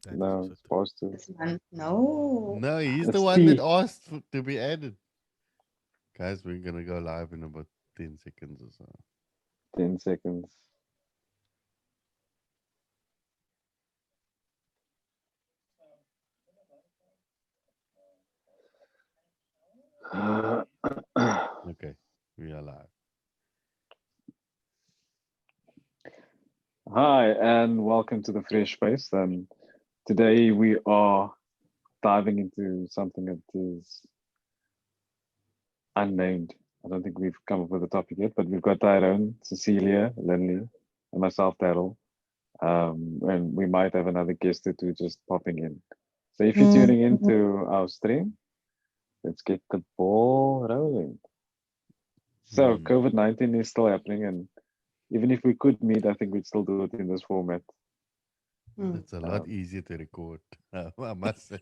glad to use No, it. supposed to. This month. No. No, he's the It's one that T. asked to be added. Guys, we're gonna go live in about 10 seconds or so. 10 seconds. Okay, we are live. Hi, and welcome to the Fresh Space. Today we are diving into something that is unnamed. I don't think we've come up with a topic yet, but we've got Tyrone, Cecilia, Lindley, and myself, Daryl. And we might have another guest or two just popping in. So if you're tuning into our stream, let's get the ball rolling. So Hmm. COVID-19 is still happening, and even if we could meet, I think we'd still do it in this format. It's a lot easier to record. I must say.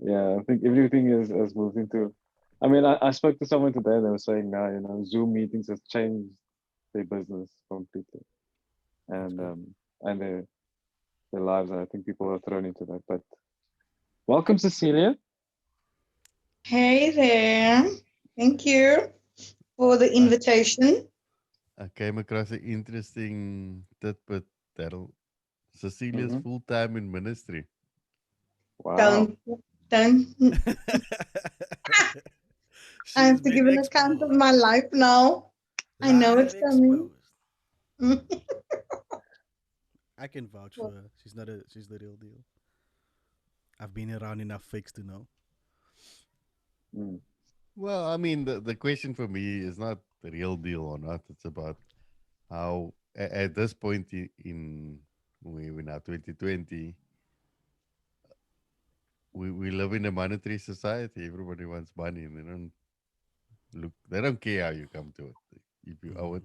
Yeah, I think everything has moved into. I mean, I spoke to someone today. They were saying now, Zoom meetings has changed their business completely, and good. and their lives. And I think people are thrown into that. But welcome, Cecilia. Hey there. Thank you for the invitation. I came across an interesting tidbit that Cecilia's Mhm. full time in ministry. Wow. Don't. I She's have to been give an account of exposed. my life now. I know Live it's coming. exposed. I can vouch for her. She's not a. She's the real deal. I've been around enough fakes to know. Mm. Well, I mean, the question for me is not the real deal or not. It's about how, at this point in we're now 2020, we live in a monetary society. Everybody wants money, and they don't care how you come to it. If you owe it,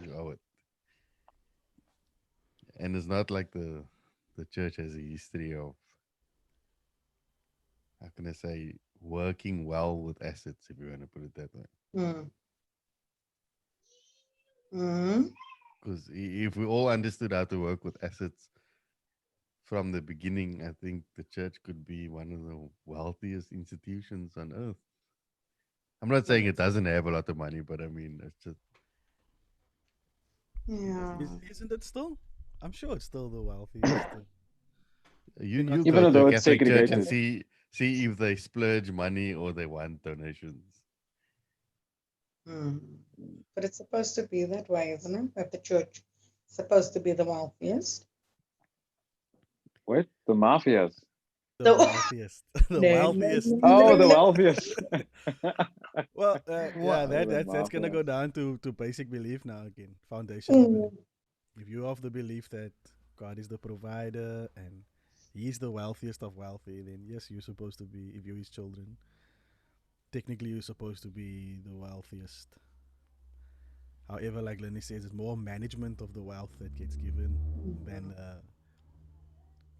you owe it. And it's not like the church has a history of, how can I say, working well with assets, if you want to put it that way. Mm. Mm. Because if we all understood how to work with assets from the beginning, I think the church could be one of the wealthiest institutions on earth. I'm not saying it doesn't have a lot of money, but I mean, it's just Yeah. Isn't it still? I'm sure it's still the wealthiest. In you go Even to a though it's Catholic church and segregated. see if they splurge money or they want donations. Mm. But it's supposed to be that way, isn't it? That the church is supposed to be the wealthiest. What? The mafias. The The wealthiest. The no, no, wealthiest. Oh, no, the no. wealthiest. Well, yeah, What? that's gonna Mafia. go down to basic belief now again, foundational belief. Mm. If you have the belief that God is the provider and He's the wealthiest of wealthy, then yes, you're supposed to be. If you're His children, technically you're supposed to be the wealthiest. However, like Lenny says, it's more management of the wealth that gets given than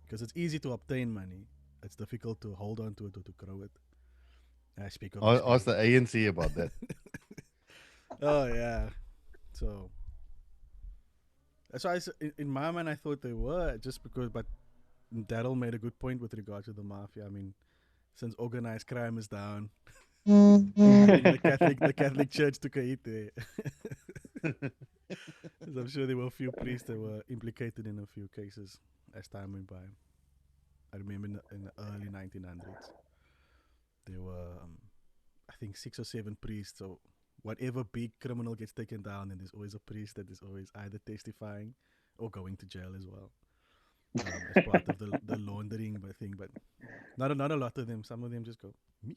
because it's easy to obtain money. It's difficult to hold on to it or to grow it. I speak of Ask the experience. ANC about that. Oh yeah, so that's why in my mind I thought they were just because, but Daryl made a good point with regard to the mafia. I mean, since organized crime is down, I think the Catholic Church took a hit there. 'Cause I'm sure there were a few priests that were implicated in a few cases as time went by. I remember in the early 1900s, there were I think 6 or 7 priests. So whatever big criminal gets taken down, and there's always a priest that is always either testifying or going to jail as well. As part of the laundering thing, but not a lot of them. Some of them just go, me,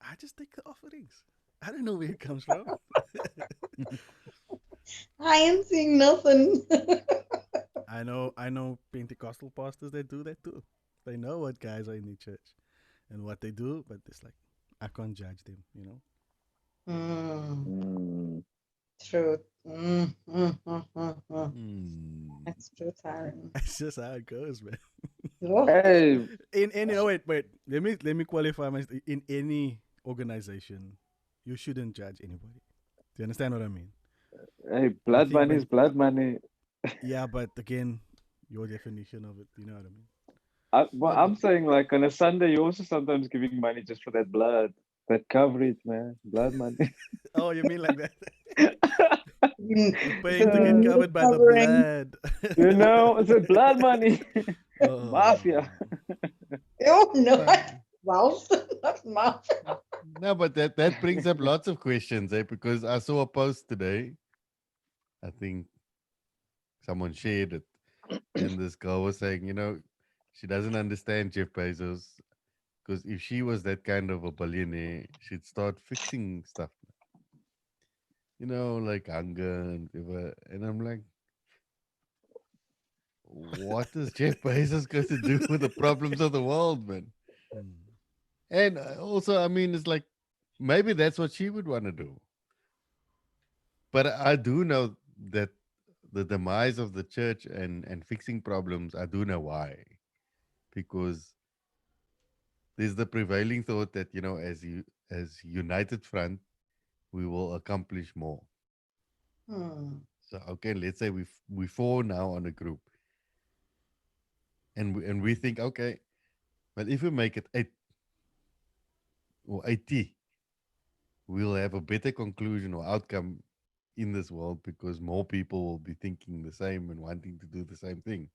I just take the offerings. I don't know where it comes from. I ain't seeing nothing. I know Pentecostal pastors that do that too. They know what guys are in the church and what they do, but it's like I can't judge them, you know. Mm. Mm. True. Hmm. That's true, Tyron. It's just how it goes, man. Oh. Hey, In any wait, let me qualify my in any organization, you shouldn't judge anybody. Do you understand what I mean? hey, I blood think money is when blood money. yeah, but again, your definition of it. You know what I mean? Well, No, I'm saying like on a Sunday, you're also sometimes giving money just for that blood, that coverage, man, blood money. oh, you mean like that? You're The paying to get Uh, covered need by the covering. blood. it's a blood money, mafia. oh, Oh, no. Uh, Mouse, not mouse. no, but that brings up lots of questions, because I saw a post today. I think someone shared it, and this girl was saying, she doesn't understand Jeff Bezos because if she was that kind of a billionaire, she'd start fixing stuff, like hunger and whatever. And I'm like, what is Jeff Bezos going to do with the problems of the world, man? Hmm. And also, I mean, it's like maybe that's what she would want to do. But I do know that the demise of the church and fixing problems, I do know why. Because there's the prevailing thought that, as united front, we will accomplish more. Hmm. So okay, let's say we four now on a group, and we think, okay, but if we make it 8 or 80, we'll have a better conclusion or outcome in this world because more people will be thinking the same and wanting to do the same thing.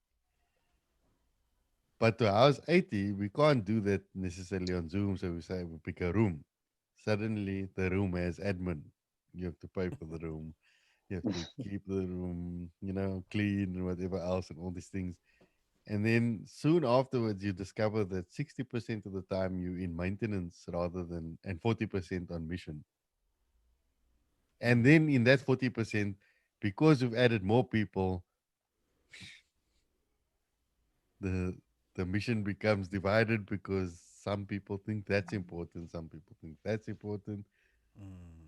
But to house 80, we can't do that necessarily on Zoom. So we say we pick a room. Suddenly, the room has admin. You have to pay for the room. You have to keep the room, clean and whatever else and all these things. And then soon afterwards, you discover that 60% of the time you're in maintenance and 40% on mission. And then in that 40%, because you've added more people, the the mission becomes divided because some people think that's important, some people think that's important. Hmm.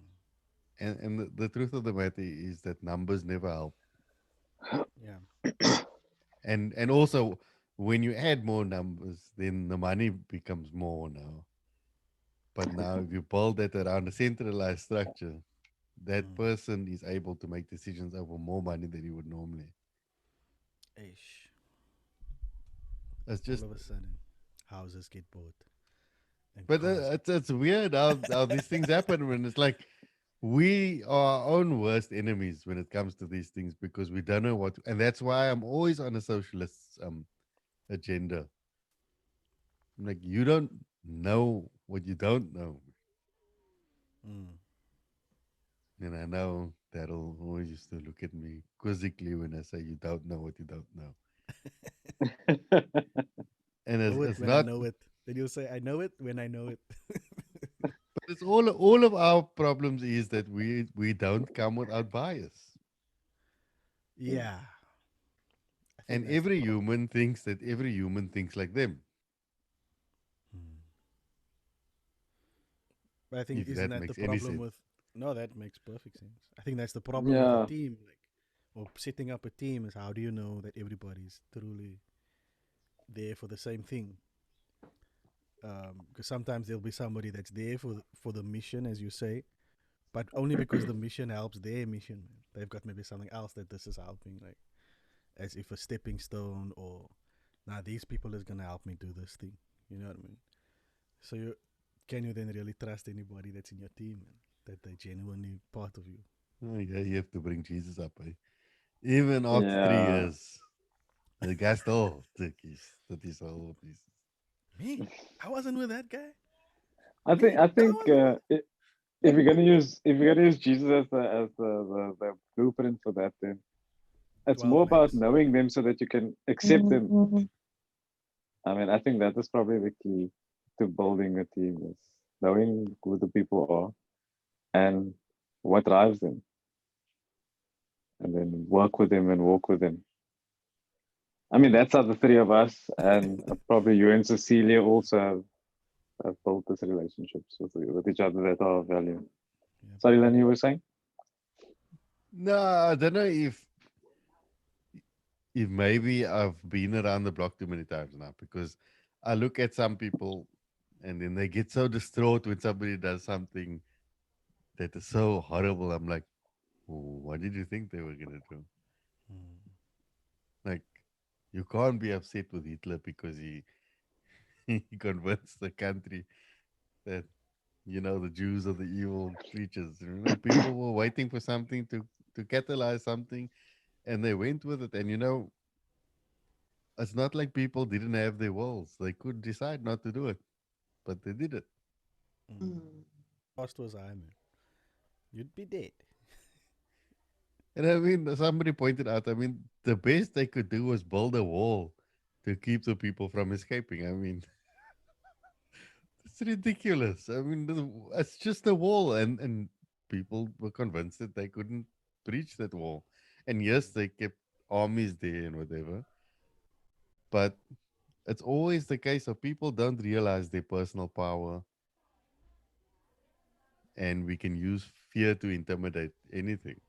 And the truth of the matter is that numbers never help. Yeah. And also when you add more numbers, then the money becomes more now. But now if you build that around a centralized structure, that Hmm. person is able to make decisions over more money than he would normally. Ish. It's All just, of a sudden, houses get bought and but cars get. it's weird how these things happen when it's like we are our own worst enemies when it comes to these things because we don't know and that's why I'm always on a socialist agenda. I'm like, you don't know what you don't know. Mm. And I know that'll always used to look at me quizzically when I say you don't know what you don't know. And Know it it's when I not, know it. Then you'll say, I know it when I know it. but it's all of our problems is that we don't come without bias. yeah. I think And that's the every problem. human thinks that every human thinks like them, Hmm. But I think, if isn't that that the makes any problem sense. with. No, that makes perfect sense. I think that's the problem with a Yeah. team. Like, or setting up a team is how do you know that everybody's truly there for the same thing? Because sometimes there'll be somebody that's there for the mission, as you say, but only because the mission helps their mission. They've got maybe something else that this is helping, like as if a stepping stone, or now these people is gonna help me do this thing. You know what I mean? So can you then really trust anybody that's in your team, man, that they're genuinely part of you? Oh, yeah, you have to bring Jesus up. Eh? Even after three Yeah. years, the guy still took his whole pieces. Me? I wasn't with that guy. I think Me? I No, I think wasn't with. if you're gonna use Jesus as the blueprint for that, then it's 12 more about mates. knowing them so that you can accept them. I mean, I think that is probably the key to building a team is knowing who the people are and what drives them, and then work with them and walk with them. I mean, that's how the three of us and probably you and Cecilia also have built these relationships with each other that are of value. Yeah. Sorry, Len, you were saying? No, I don't know if maybe I've been around the block too many times now because I look at some people and then they get so distraught when somebody does something that is so horrible. I'm like, "Oh, what did you think they were gonna do? Mm. Like, You can't be upset with Hitler because he he convinced the country that the Jews are the evil creatures. People were waiting for something to catalyze something, and they went with it. And it's not like people didn't have their wills; they could decide not to do it, but they did it. Mm. Mm. Cost was high, man. You'd be dead. And I mean, somebody pointed out. I mean, the best they could do was build a wall to keep the people from escaping. I mean, it's ridiculous. I mean, it's just a wall, and people were convinced that they couldn't breach that wall. And yes, they kept armies there and whatever, but it's always the case of people don't realize their personal power, and we can use fear to intimidate anything.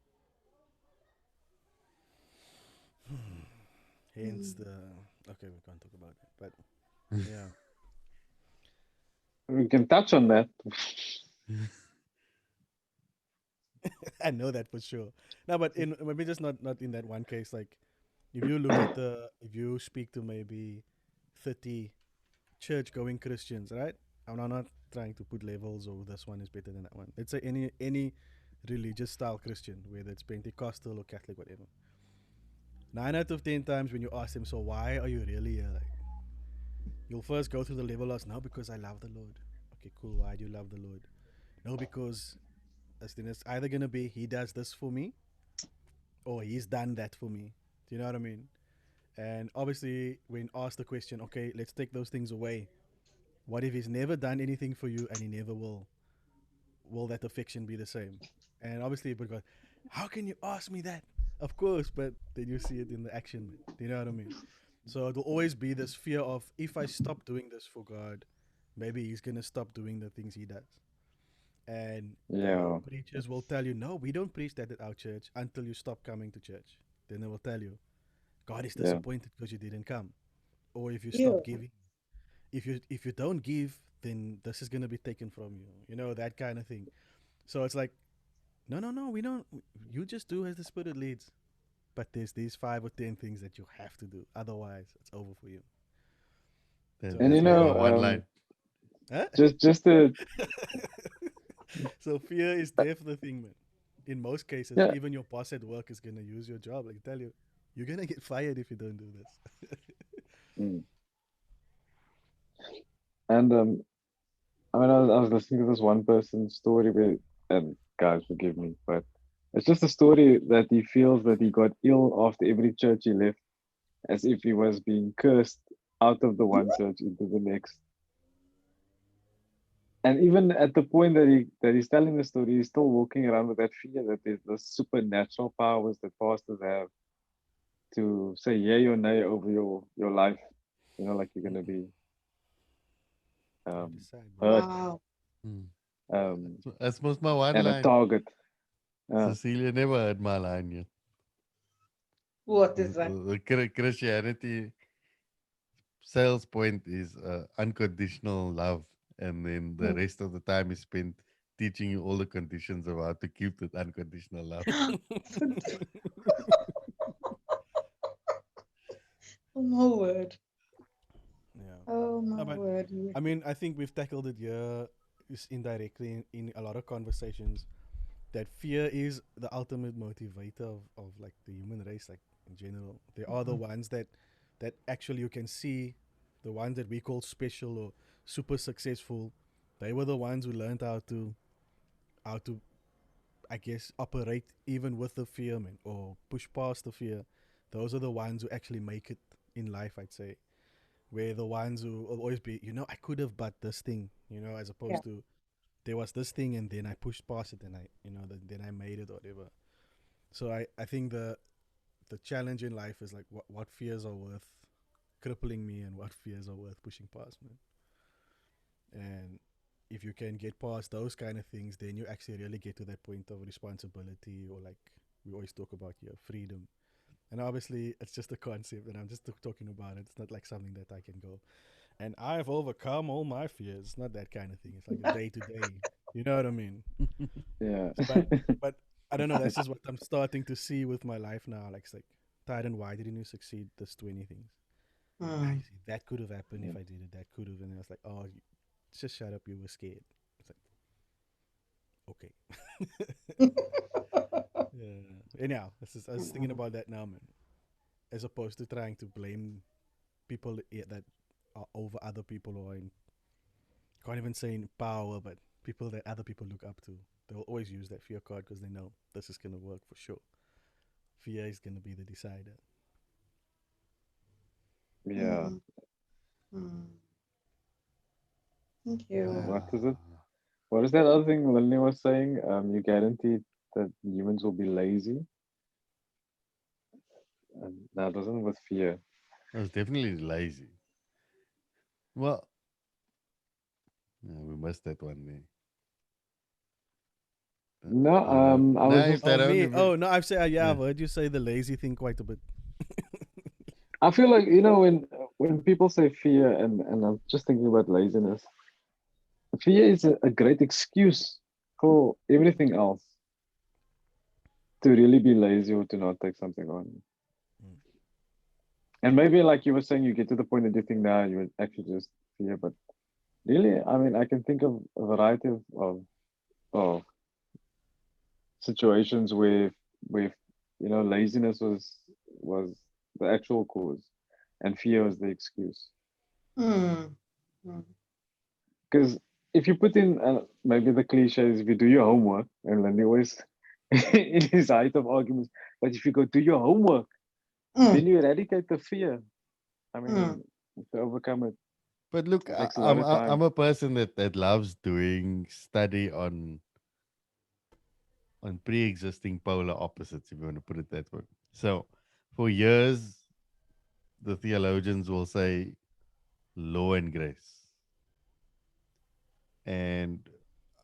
Hence Mm. the. Okay, we can't talk about it. But yeah. We can touch on that. I know that for sure. No, but in maybe just not in that one case. Like, if you look at if you speak to maybe 30 church-going Christians, right? I'm not trying to put levels or this one is better than that one. Let's say any religious style Christian, whether it's Pentecostal or Catholic, whatever. 9 out of 10 times when you ask them, so why are you really here? Like, you'll first go through the level as no, because I love the Lord. Okay, cool. Why do you love the Lord? No, because it's either gonna be he does this for me or he's done that for me. Do you know what I mean? And obviously, when asked the question, okay, let's take those things away. What if he's never done anything for you and he never will? Will that affection be the same? And obviously, because how can you ask me that? Of course, but then you see it in the action, man. Do you know what I mean? So it'll always be this fear of if I stop doing this for God, maybe he's gonna stop doing the things he does. And Yeah, preachers will tell you, no, we don't preach that at our church until you stop coming to church. Then they will tell you, God is yeah, disappointed because you didn't come. Or if you Yeah. stop giving, if you don't give, then this is gonna be taken from you. You know, that kind of thing. So it's like, no, no, no, we don't. You just do as the Spirit leads. But there's these 5 or 10 things that you have to do. Otherwise, it's over for you. So and That's my fear, one line. huh? just to So fear is definitely the thing, man. In most cases, yeah, even your boss at work is gonna use your job. Like tell you, you're gonna get fired if you don't do this. mm. And I was listening to this one person's story where, and guys, forgive me, but it's just a story that he feels that he got ill after every church he left, as if he was being cursed out of the one church into the next. And even at the point that he's telling the story, he's still walking around with that fear that there's the supernatural powers that pastors have to say yay or nay over your life. Like you're gonna be You um, decide, bro. hurt, Wow. Mm. um, That's most my one and a line. target. Cecilia never heard my line yet. What is that? The Christianity sales point is unconditional love, and then the Mm. rest of the time is spent teaching you all the conditions of how to keep that unconditional love. Oh my word. Yeah. Oh my No, but word. I mean, I think we've tackled it here is indirectly in a lot of conversations that fear is the ultimate motivator of like the human race, like in general. They are the ones that actually you can see, the ones that we call special or super successful. They were the ones who learned how to I guess operate even with the fear, man, or push past the fear. Those are the ones who actually make it in life, I'd say. Where the ones who will always be, I could have but this thing, as Yeah. opposed to there was this thing and then I pushed past it and then I made it or whatever. So I think the challenge in life is like what fears are worth crippling me and what fears are worth pushing past me. And if you can get past those kind of things, then you actually really get to that point of responsibility or like we always talk about here, freedom. And obviously, it's just a concept, and I'm just talking about it. It's not like something that I can go. And I've overcome all my fears. It's not that kind of thing. It's like a day to day. You know what I mean? Yeah. But but I don't know. That's just what I'm starting to see with my life now. Like it's like Tyron, why didn't you succeed? There's 20 things. Mm. I see, that could have happened if Yeah. I did it. That could have. And I was like, oh, just shut up. You were scared. It's like, okay. Yeah. Anyhow, I was thinking about that now, man. As opposed to trying to blame people that are over other people or in, can't even say in power, but people that other people look up to. They'll always use that fear card because they know this is going to work for sure. Fear is going to be the decider. Yeah. Mm. Thank you. What is it? What is that other thing Lily was saying? You guaranteed that humans will be lazy. And that wasn't with fear. I was definitely lazy. Well, yeah, we missed that one there. No, I No, was if just. they Oh, don't me? even, Oh, no, I've said, yeah, yeah. I've heard you say the lazy thing quite a bit. I feel like when people say fear, and I'm just thinking about laziness. Fear is a great excuse for everything else to really be lazy or to not take something on. Mm. And maybe like you were saying, you get to the point that you think now you would actually just fear, but really, I mean, I can think of a variety of situations where laziness was the actual cause and fear was the excuse. Mm. Mm. Because if you put in maybe the cliches, if you do your homework, and then they always in his height of arguments, but if you go do your homework, then Mm. you eradicate the fear. I Mm. mean, to overcome it But look, takes a lot of I'm time. a person that loves doing study on pre-existing polar opposites, if you want to put it that way. So, for years, the theologians will say law and grace, and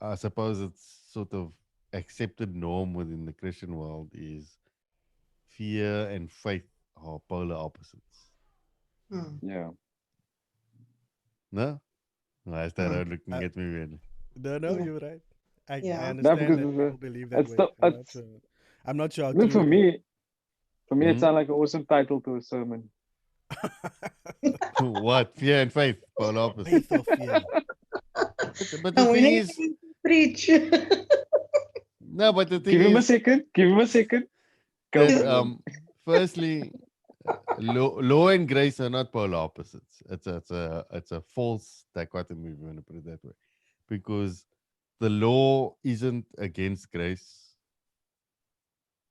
I suppose it's sort of accepted norm within the Christian world is fear and faith are polar opposites. Mm. Yeah. No, why is that Mm. looking I, at me weird? no, Yeah. you're right. I Yeah. No, understand because that people believe that it's way. the it's I'm not sure how look true it for me it Hmm? sounds like an awesome title to a sermon. is. What? Fear and faith, polar opposites. Faith or fear. But the Now, when are thing you is, going to preach? no, but the thing Give him a is second. Give him a second. Go that for it. firstly, law and grace are not polar opposites. It's a false dichotomy, if you want to put it that way, because the law isn't against grace,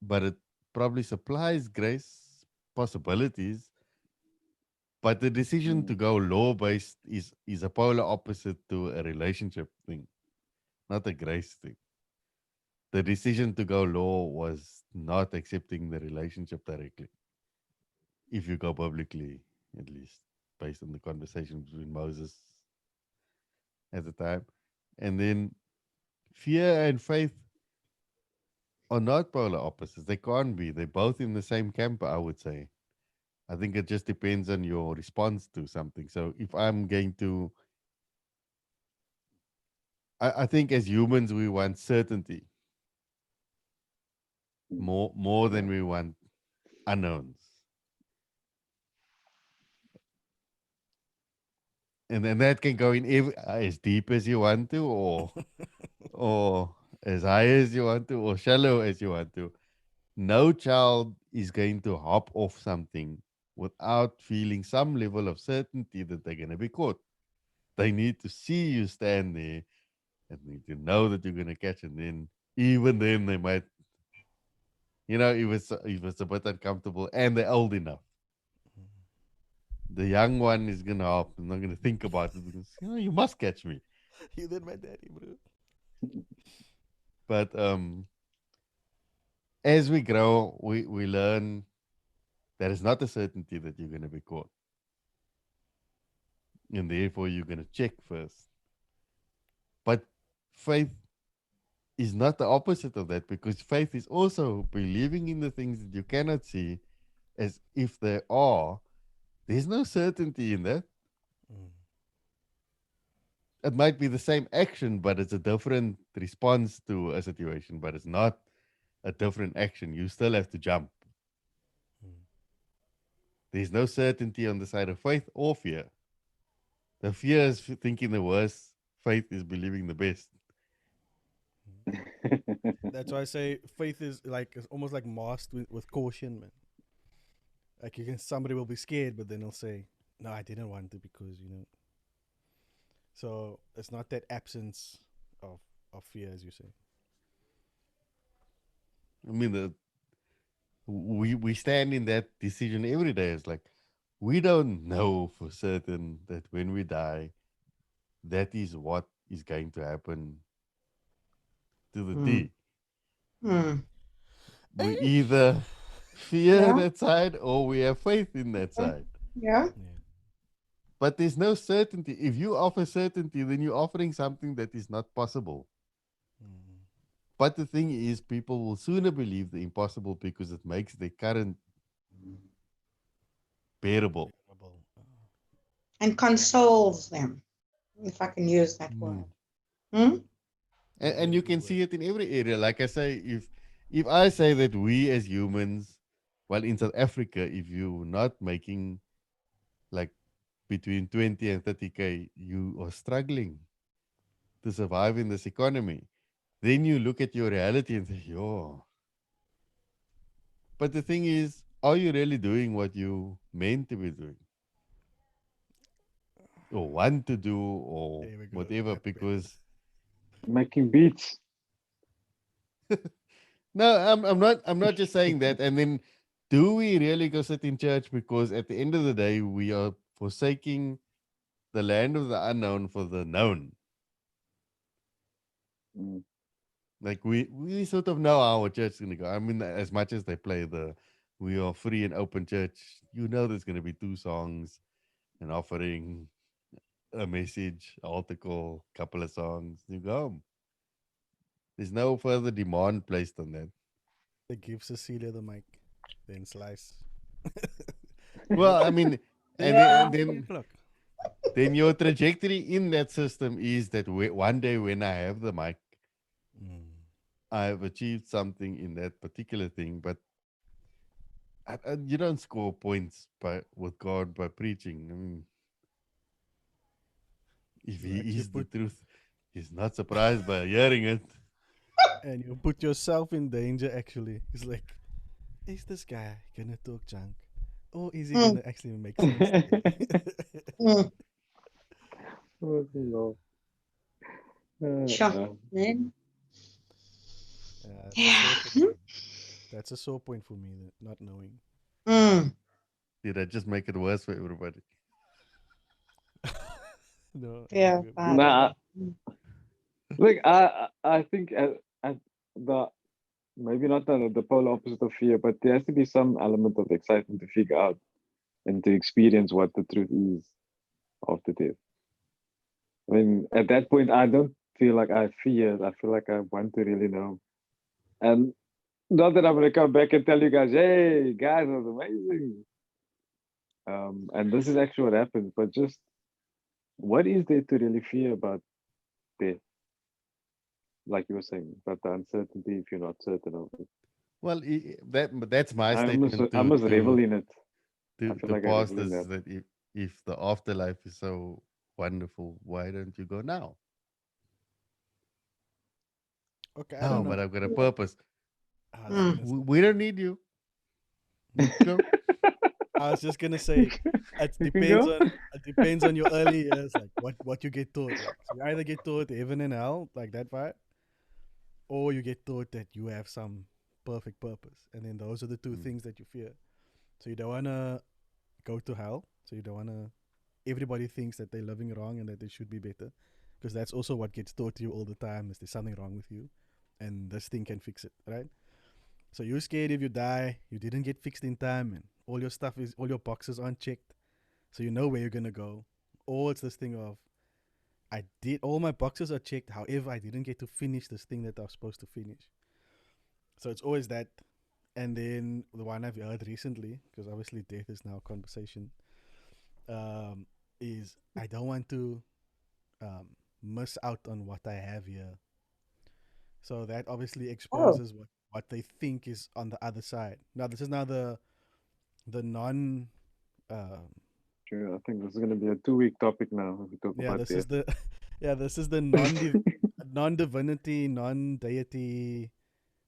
but it probably supplies grace possibilities. But the decision to Mm, go law based is a polar opposite to a relationship thing, not a grace thing. The decision to go law was not accepting the relationship directly. If you go publicly, at least based on the conversation between Moses at the time. And then fear and faith are not polar opposites. They can't be. They're both in the same camp, I would say. I think it just depends on your response to something. So if I'm going to, I think as humans, we want certainty mm, more yeah. than we want unknowns. And then that can go in as deep as you want to, or as high as you want to, or shallow as you want to. No child is going to hop off something without feeling some level of certainty that they're going to be caught. They need to see you stand there and need to know that you're going to catch. And then, even then, they might, if it's a bit uncomfortable and they're old enough, the young one is going to hop and not going to think about it because, you must catch me. You did my daddy, bro. But as we grow, we learn that it's not a certainty that you're going to be caught. And therefore, you're going to check first. But faith is not the opposite of that, because faith is also believing in the things that you cannot see as if they are. There's no certainty in that. Mm. It might be the same action, but it's a different response to a situation, but it's not a different action. You still have to jump. Mm. there's no certainty on the side of faith or fear. The fear is thinking the worst, faith is believing the best. That's why I say faith is like it's almost like masked with caution, man. Like somebody will be scared, but then they'll say, "No, I didn't want to because you know." So it's not that absence of fear, as you say. I mean, we stand in that decision every day. It's like we don't know for certain that when we die, that is what is going to happen to the Mm. T. Mm. We either fear Yeah. that side or we have faith in that side. Yeah. Yeah. But there's no certainty. If you offer certainty, then you're offering something that is not possible. Mm. But the thing is, people will sooner believe the impossible because it makes the current bearable. Bearable. And consoles them, if I can use that word. Hmm? And Very you good can word. see it in every area. Like I say, if I say that we as humans, well, in South Africa, if you're not making like between 20 and 30K, you are struggling to survive in this economy. Then you look at your reality and say, yo. But the thing is, are you really doing what you meant to be doing? Or want to do or There we go. whatever? That bit. Because Making beats. no, I'm not just saying that. And then do we really go sit in church? Because at the end of the day, we are forsaking the land of the unknown for the known. Mm. Like we sort of know how our church is gonna go. I mean, as much as they play the we are free and open church, you know there's gonna be 2 songs, an offering, a message, article, couple of songs. You go home. There's no further demand placed on that. They give Cecilia the mic, then slice. Well, I mean, and then, Yeah. and then then your trajectory in that system is that one day when I have the mic, Mm. I have achieved something in that particular thing. But you don't score points with God by preaching. I mean, if You He actually is the put truth, He's not surprised by hearing it. and you put yourself in danger. Actually, it's like, is this guy gonna talk junk, or is he Mm. gonna actually make sense today? Mm. Oh, no. Sure. Man. That's a Yeah. sore point. That's a sore point for me. Not knowing. Mm. Did I just make it worse for everybody? No, Yeah. Nah, Mm. look, I think at the maybe not the polar opposite of fear, but there has to be some element of excitement to figure out and to experience what the truth is after death. I mean, at that point, I don't feel like I fear. I feel like I want to really know. And not that I'm going to come back and tell you guys, hey, guys, it was amazing. And this is actually what happens. But just what is there to really fear about death? Like you were saying, about the uncertainty if you're not certain of it. Well, that's my statement I must revel in it. I feel to like I revel in pastors that. that if the afterlife is so wonderful, why don't you go now? Okay, I don't No, know. but I've got a purpose. I was Mm. gonna say. We don't need you. Go. I was just gonna say. It You can depends go. on your early years, like what you get taught. Like, so you either get taught heaven and hell, like that part, or you get taught that you have some perfect purpose, and then those are the two Mm. things that you fear. So you don't wanna go to hell. So you don't wanna. Everybody thinks that they're living wrong and that they should be better, because that's also what gets taught to you all the time. Is there's something wrong with you, and this thing can fix it, right? So you're scared if you die, you didn't get fixed in time, and all your boxes aren't checked, so you know where you're gonna go. Or it's this thing of I did all my boxes are checked, however I didn't get to finish this thing that I was supposed to finish. So it's always that. And then the one I've heard recently, because obviously death is now a conversation, um, is I don't want to um, miss out on what I have here. So that obviously Oh. exposes what they think is on the other side. Now this is now the non Um, True. I think this is going to be a 2-week topic now if we talk yeah, about this death. is the yeah, this is the non divinity, non deity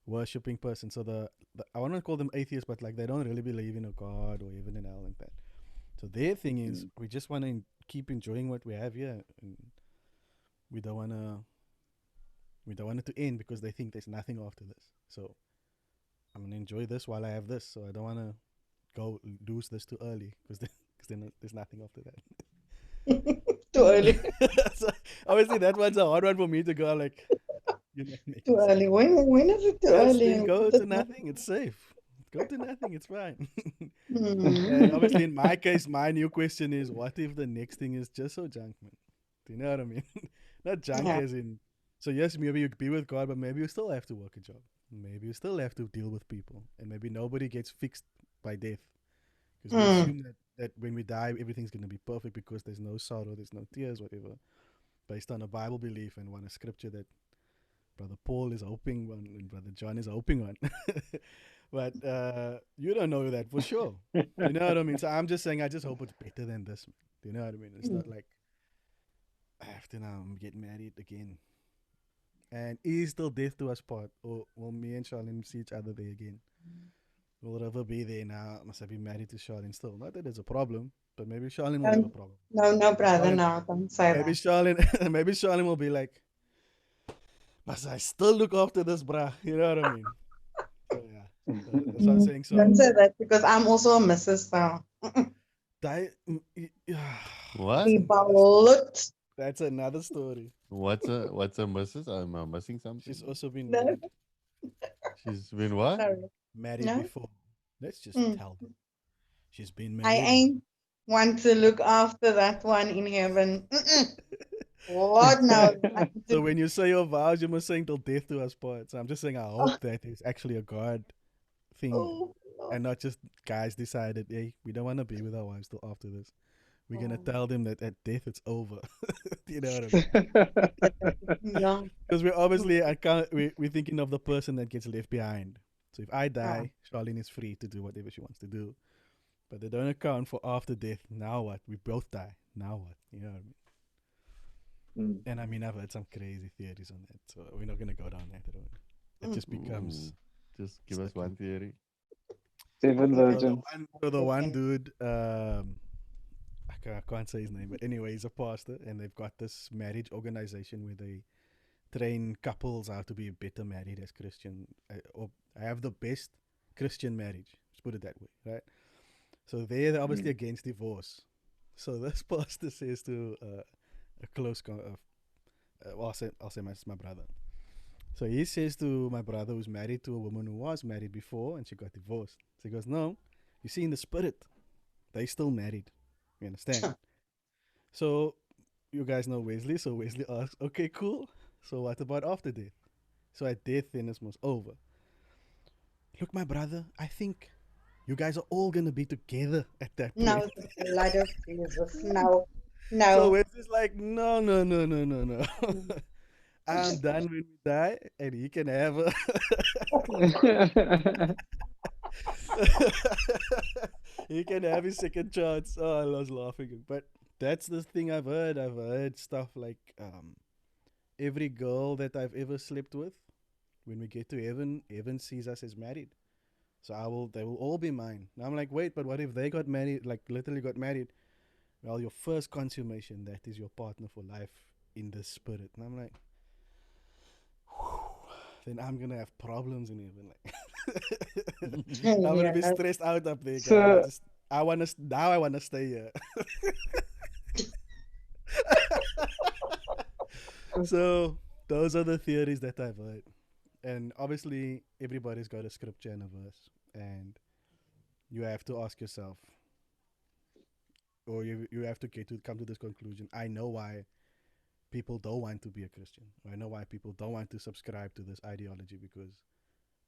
worshipping person. So the I want to call them atheists, but like they don't really believe in a god or even in hell and that. So their thing is Mm. we just want to keep enjoying what we have here, and we don't want to we don't want it to end because they think there's nothing after this. So I'm gonna enjoy this while I have this. So I don't want to go lose this too early because then there's nothing after that. Too early. So obviously that one's a hard one for me to go like. You're not making Too sense. early. When is it too Yes, early? then And go when is to it not? nothing. It's safe. Go to nothing. It's fine. Hmm. And obviously, in my case, my new question is: what if the next thing is just so junk, man? Do you know what I mean? Not junk Yeah. as in. So yes, maybe you be with God, but maybe you still have to work a job. Maybe you still have to deal with people, and maybe nobody gets fixed by death because we Mm. assume that when we die, everything's gonna be perfect because there's no sorrow, there's no tears, whatever, based on a Bible belief and one a scripture that Brother Paul is hoping on and Brother John is hoping on. But you don't know that for sure. You know what I mean? So I'm just saying, I just hope it's better than this. Do you know what I mean? It's not like I have to now get married again. And is still death to us part? Or will me and Charlene see each other there again? Will River be there now? Must I be married to Charlene still? Not that there's a problem, but maybe Charlene will have a problem. No, brother, Charlene, no, don't say maybe that. Charlene, maybe Charlene will be like, must I still look after this, bruh? You know what I mean? So yeah, that's what I'm saying. Don't So say that because I'm also a Mrs. So What? we balut. that's another story. What's a missus? Am I missing something? She's also been No, She's been what? sorry. married No, before. Let's just Mm. tell them she's been I married. ain't want to look after that one in heaven. Lord knows. I need So to. when you say your vows, you must saying till death do us part. So I'm just saying I hope that is actually a God thing Oh, Lord. and not just guys decided, hey, we don't want to be with our wives till after this. We're gonna Oh. tell them that at death it's over. You know what I mean? Yeah. Because we're obviously I can't we're thinking of the person that gets left behind. So if I Yeah. die, Charlene is free to do whatever she wants to do. But they don't account for after death. Now what? We both die. Now what? You know what I mean? Mm. And I mean I've heard some crazy theories on that. So we're not gonna go down that road. It just becomes Just give us one theory. 7 Okay. virgins. so the one dude, I can't say his name, but anyway, he's a pastor, and they've got this marriage organization where they train couples how to be better married as Christian, or have the best Christian marriage. Let's put it that way, right? So they're obviously against divorce. So this pastor says to a close, well, I'll say my brother. So he says to my brother, who's married to a woman who was married before and she got divorced. So he goes, no, you see, in the spirit, they still married. You understand? So you guys know Wesley. So Wesley asks, okay, cool. So what about after death? So at death, then it's most over. Look, my brother, I think you guys are all gonna be together at that point. No, the blood of Jesus. No, So no. Wesley's like, no, no, no, no, no, no. Mm. I'm done when we die, and he can have a he can have his second chance. Oh, I was laughing, but that's the thing I've heard. I've heard stuff like every girl that I've ever slept with, when we get to heaven, heaven sees us as married. So they will all be mine. Now I'm like, wait, but what if they got married, like literally got married? Well, your first consummation, that is your partner for life in the spirit. And I'm like, then I'm gonna have problems in heaven. Like, I'm gonna be Yeah. stressed out up there, guys. So, I wanna now. I wanna stay here. So those are the theories that I've heard, and obviously everybody's got a scripture and a verse, and you have to ask yourself, or you have to come to this conclusion. I know why people don't want to be a Christian. I know why people don't want to subscribe to this ideology because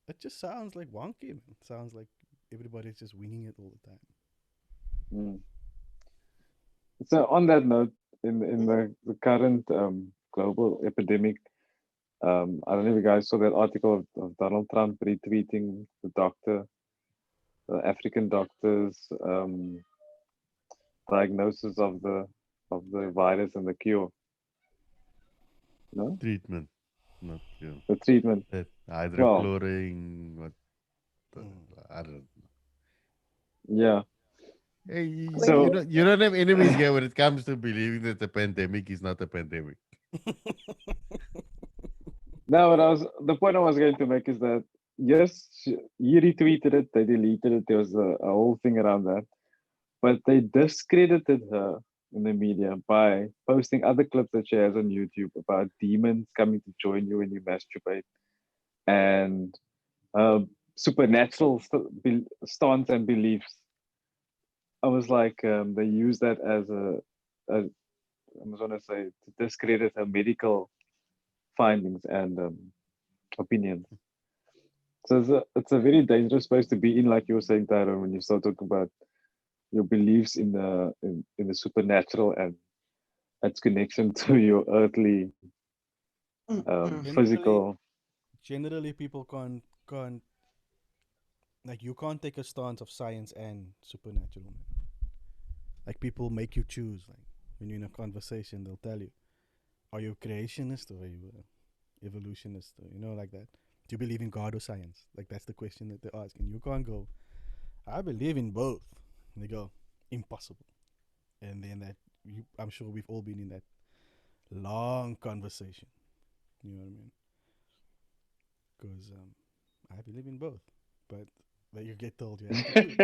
it just sounds like wonky, man. It sounds like everybody's just winging it all the time. mm. So on that note, in the current global epidemic, I don't know if you guys saw that article of Donald Trump retweeting the African doctors diagnosis of the virus and the cure. No, Treatment, not cure. the treatment. That Well, hydrochlorine, what the, Mm. I don't know. yeah. Hey, you, So you don't have enemies here when it comes to believing that the pandemic is not a pandemic. now, what the point I was going to make is that yes, he retweeted it, they deleted it. There was a whole thing around that, but they discredited her in the media by posting other clips that she has on YouTube about demons coming to join you when you masturbate and supernatural stance and beliefs. I was like, they use that as I was going to say to discredit her medical findings and opinions. So it's a very dangerous space to be in, like you were saying, Tyron, when you start talking about your beliefs in the supernatural and its connection to your earthly Generally, physical. generally, people can't like you can't take a stance of science and supernatural. Man. Like people make you choose. Like when you're in a conversation, they'll tell you, are you a creationist or are you a evolutionist or like that? Do you believe in God or science? Like that's the question that they're asking. You can't go, I believe in both. And they go, impossible. And then I'm sure we've all been in that long conversation. You know what I mean? Because I believe in both, but that you get told you have to choose.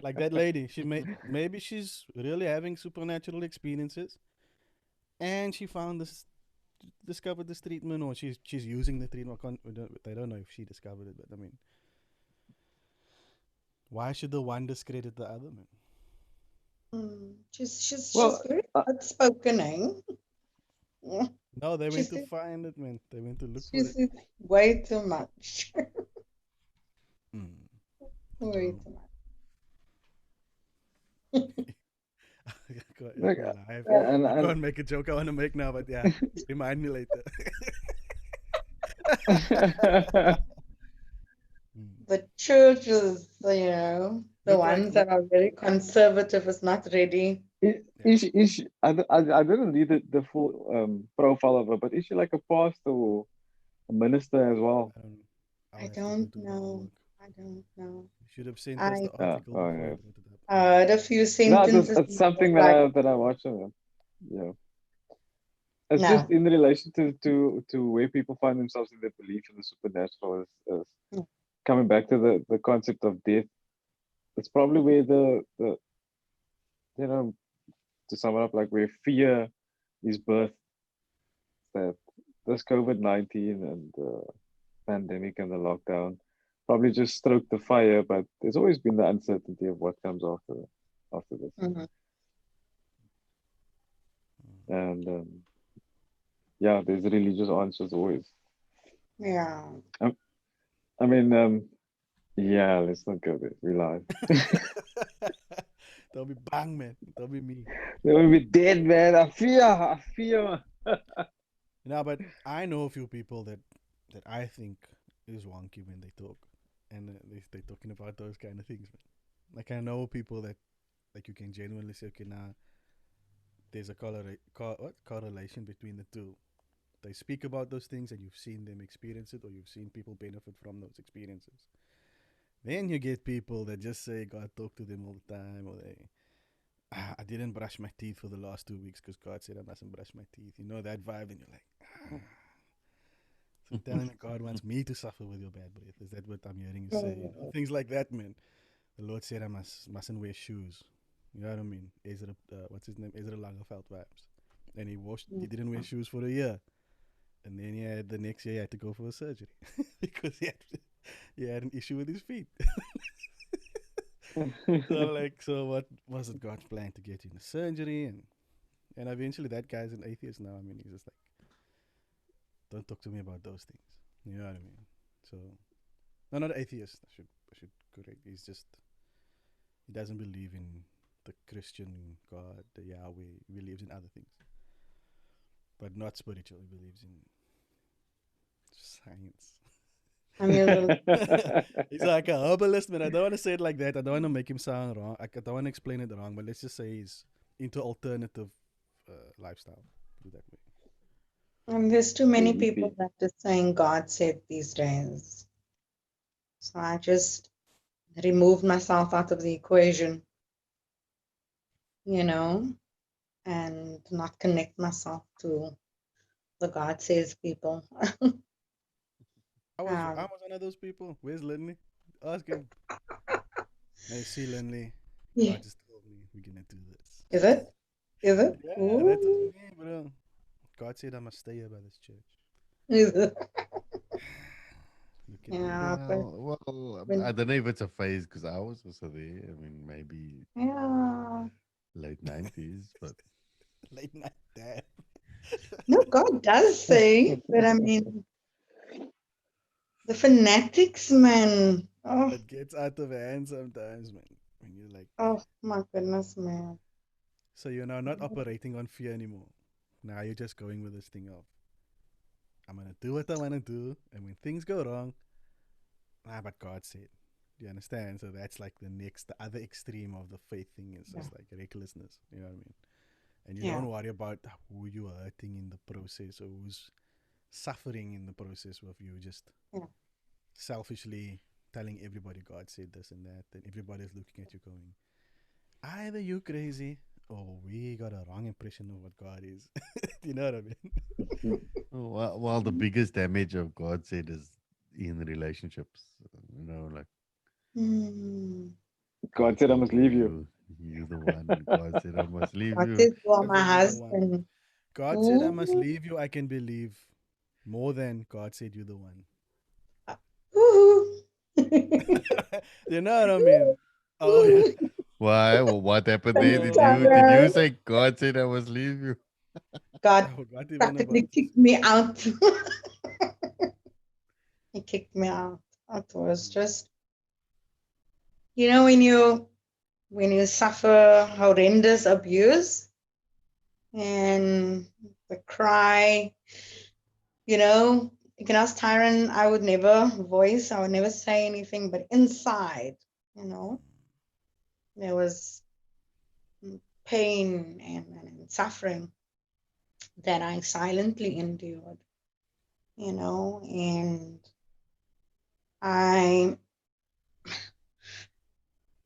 Like that lady, maybe she's really having supernatural experiences, and she discovered this treatment, or she's using the treatment. I don't know if she discovered it, but I mean, why should the one discredit the other, man? She's Well, very outspoken, eh? Yeah. No, they went She's to find it, man. They went to look for she's it. way too much. Mm. Way No. too much. look, Go live. and I can't make a joke I want to make now, but yeah, remind me later. Mm. The church is, the Look like ones that are very conservative is not ready. yeah. I didn't read the full profile of her, but is she like a pastor or a minister as well? I don't know. I'll I have to go don't do the know. homework. I don't know. You should have sent us I the article Oh before I yeah. brought it up. heard a few No, sentences it's and I was something that like, I watch. Yeah, it's just no. in relation to where people find themselves in their belief in the supernatural is Mm, coming back to the concept of death. It's probably where the you know to sum it up, like where fear is birthed. That this COVID-19 and the pandemic and the lockdown probably just stroked the fire, but there's always been the uncertainty of what comes after this. mhm. And yeah, there's religious answers always. Yeah. I, I mean, yeah, let's not go there. We live. That'll be bang, man. That'll be me. They will be dead, man. I fear. But I know a few people that I think is wonky when they talk, and they're talking about those kind of things, man. Like I know people that like you can genuinely say, okay, now there's a correlation between the two. They speak about those things, and you've seen them experience it, or you've seen people benefit from those experiences. Then you get people that just say God talk to them all the time, or I didn't brush my teeth for the last 2 weeks because God said I mustn't brush my teeth. You know that vibe, and you're like, so you're telling me God wants me to suffer with your bad breath. Is that what I'm hearing you say? Things like that, man. The Lord said I mustn't wear shoes. You know what I mean? Ezra, what's his name? Ezra Langerfeld vibes. And he didn't wear shoes for a year. And then the next year he had to go for a surgery because he had an issue with his feet. So what was it God's plan to get you in the surgery? And eventually that guy's an atheist now. I mean, he's just like, don't talk to me about those things. You know what I mean? So, no, not atheist. I should correct. He doesn't believe in the Christian God, the Yahweh. He believes in other things, but not spiritual. He believes in science. I'm your little. He's like a herbalist, man. I don't want to say it like that. I don't want to make him sound wrong. I don't want to explain it wrong, but let's just say he's into alternative lifestyle. Put it that way. And there's too many people Hippie. that are saying God said these days. So I just removed myself out of the equation, you know, and not connect myself to the God says people. I was one of those people. Where's Lindley? Ask him. Hey, see, Lindley. Yeah. God just told me we're gonna do this. Is it? Is it? Yeah, that was Ooh. me, bro. God said I must stay here by this church. Is it? Look at me. Yeah, but Well, when, I don't know if it's a phase because I was also there. I mean, maybe yeah. late 90s, but Late night dad. No, God does say, but I mean, the fanatics, man. Oh, It gets out of hand sometimes, man. When you're like, oh my goodness, man. so you're now not operating on fear anymore. Now you're just going with this thing of, I'm gonna do what I wanna do, and when things go wrong, but God said. Do you understand? So that's like the other extreme of the faith thing is Yeah. just like recklessness. You know what I mean? And you Yeah. don't worry about who you are hurting in the process or who's suffering in the process of you just Yeah. selfishly telling everybody God said this and that, and everybody's looking at you going, either you crazy or we got a wrong impression of what God is. You know what I mean? while the biggest damage of God said is in relationships, like Hmm. God God said I said must leave you. you the one. God said I must leave God you. says you are God my said you're the one. husband. God said I must Ooh. leave you. I can believe more than God said you're the one. Ooh. You know what I mean? Oh yeah. Why? Well, what happened there? Did Oh you Sarah. man. say God said I must leave you? God I forgot even practically about this. kicked me out. He kicked me out. It was just, when you suffer horrendous abuse and the cry, you can ask Tyron, I would never say anything, but inside, there was pain and suffering that I silently endured, and I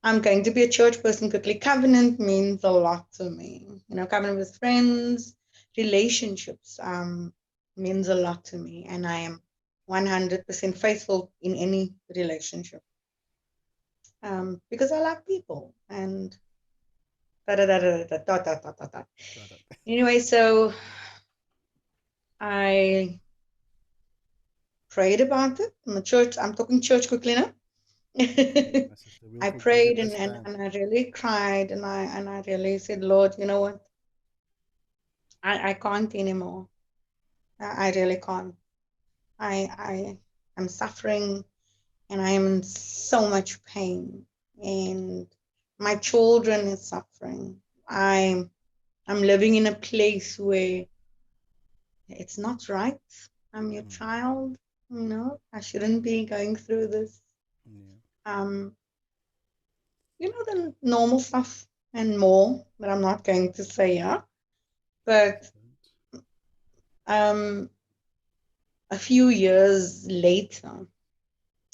I'm going to be a church person quickly. Covenant means a lot to me. Covenant with friends, relationships, means a lot to me. And I am 100% faithful in any relationship, because I love people. And da da da da da da da da da da. Anyway, so I prayed about it. I'm talking church quickly now. My sister, we'll I forgive you prayed, and, this and, time. and I really cried, and I really said, Lord, you know what? I can't anymore. I really can't. I'm suffering, and I am in so much pain, and my children is suffering. I'm living in a place where it's not right. I'm your child, I shouldn't be going through this. Yeah. Um, the normal stuff and more that I'm not going to say here. But a few years later,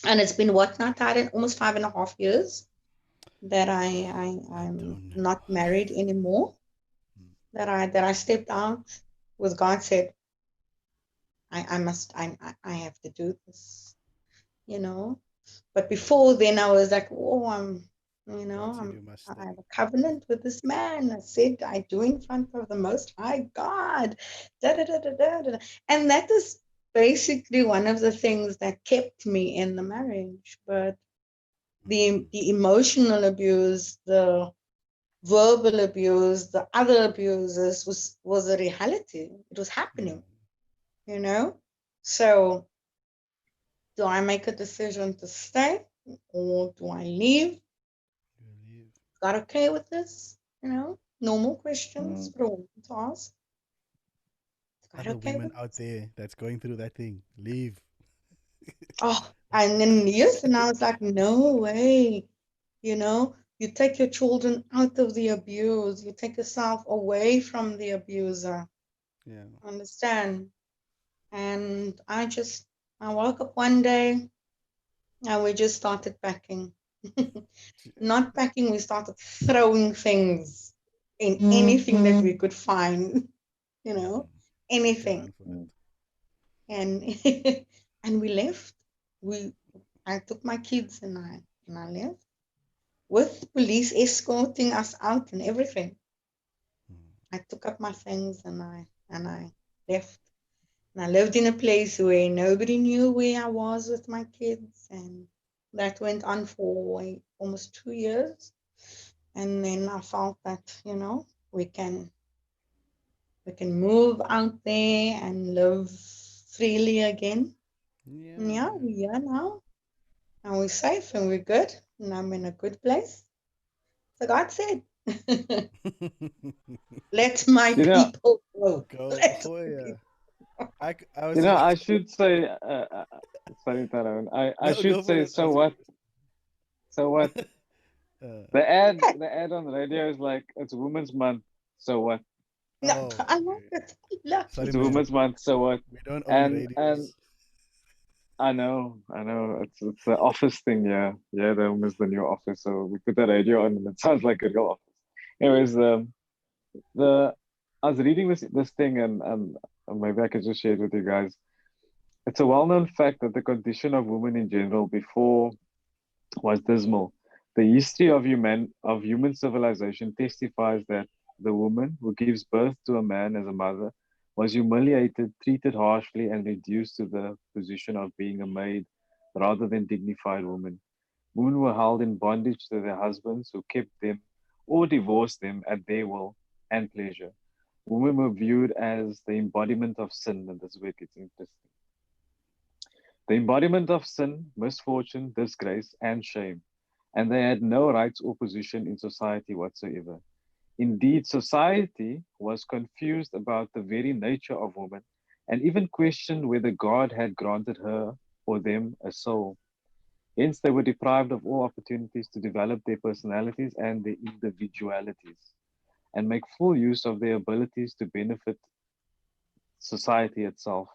and it's been what now, Tyron? Almost 5.5 years that I'm not married anymore. That I stepped out with God said, I have to do this, But before then, I was like, oh, God said you must I stay. have a covenant with this man. I said I do in front of the Most High God. Da, da, da, da, da, da. And that is basically one of the things that kept me in the marriage. But the emotional abuse, the verbal abuse, the other abuses was a reality. It was happening, So do I make a decision to stay or do I leave? God okay with this? Normal questions for a woman to ask. Is God Other okay women with out this? there that's going through that thing, leave. Oh, and then yes, and I was like, no way. You take your children out of the abuse, you take yourself away from the abuser. Yeah. Understand? And I woke up one day and we just started packing. Not packing, we started throwing things in anything that we could find, you know, Get anything. on for it. And and we left. I took my kids and I left with police escorting us out and everything. I took up my things and I left. And I lived in a place where nobody knew where I was with my kids, and that went on for almost 2 years. And then I felt that we can move out there and live freely again. Yeah, And yeah, man. we are now, and we're safe and we're good, and I'm in a good place. So God said, "Let my You know, people go." Go. Let Oh, my yeah. people. I was I about to. should say, sorry, Tyrone. I No, go should for say, it. so what? So what? Uh, The ad on the radio is like, it's Women's Month. So what? No, oh, I like okay. it. I love Sorry, It's it. man. Women's Month. So what? We don't own And radios. I know. It's the office thing, yeah. Yeah, the home is the new office. So we put the radio on and it sounds like a real office. Anyways, the I was reading this thing and maybe I could just share it with you guys. It's a well-known fact that the condition of women in general before was dismal. The history of human civilization testifies that the woman who gives birth to a man as a mother was humiliated, treated harshly, and reduced to the position of being a maid rather than dignified woman. Women were held in bondage to their husbands who kept them or divorced them at their will and pleasure. Women were viewed as the embodiment of sin, and this is where it gets interesting. The embodiment of sin, misfortune, disgrace, and shame, and they had no rights or position in society whatsoever. Indeed, society was confused about the very nature of woman and even questioned whether God had granted her or them a soul. Hence, they were deprived of all opportunities to develop their personalities and their individualities and make full use of their abilities to benefit society itself.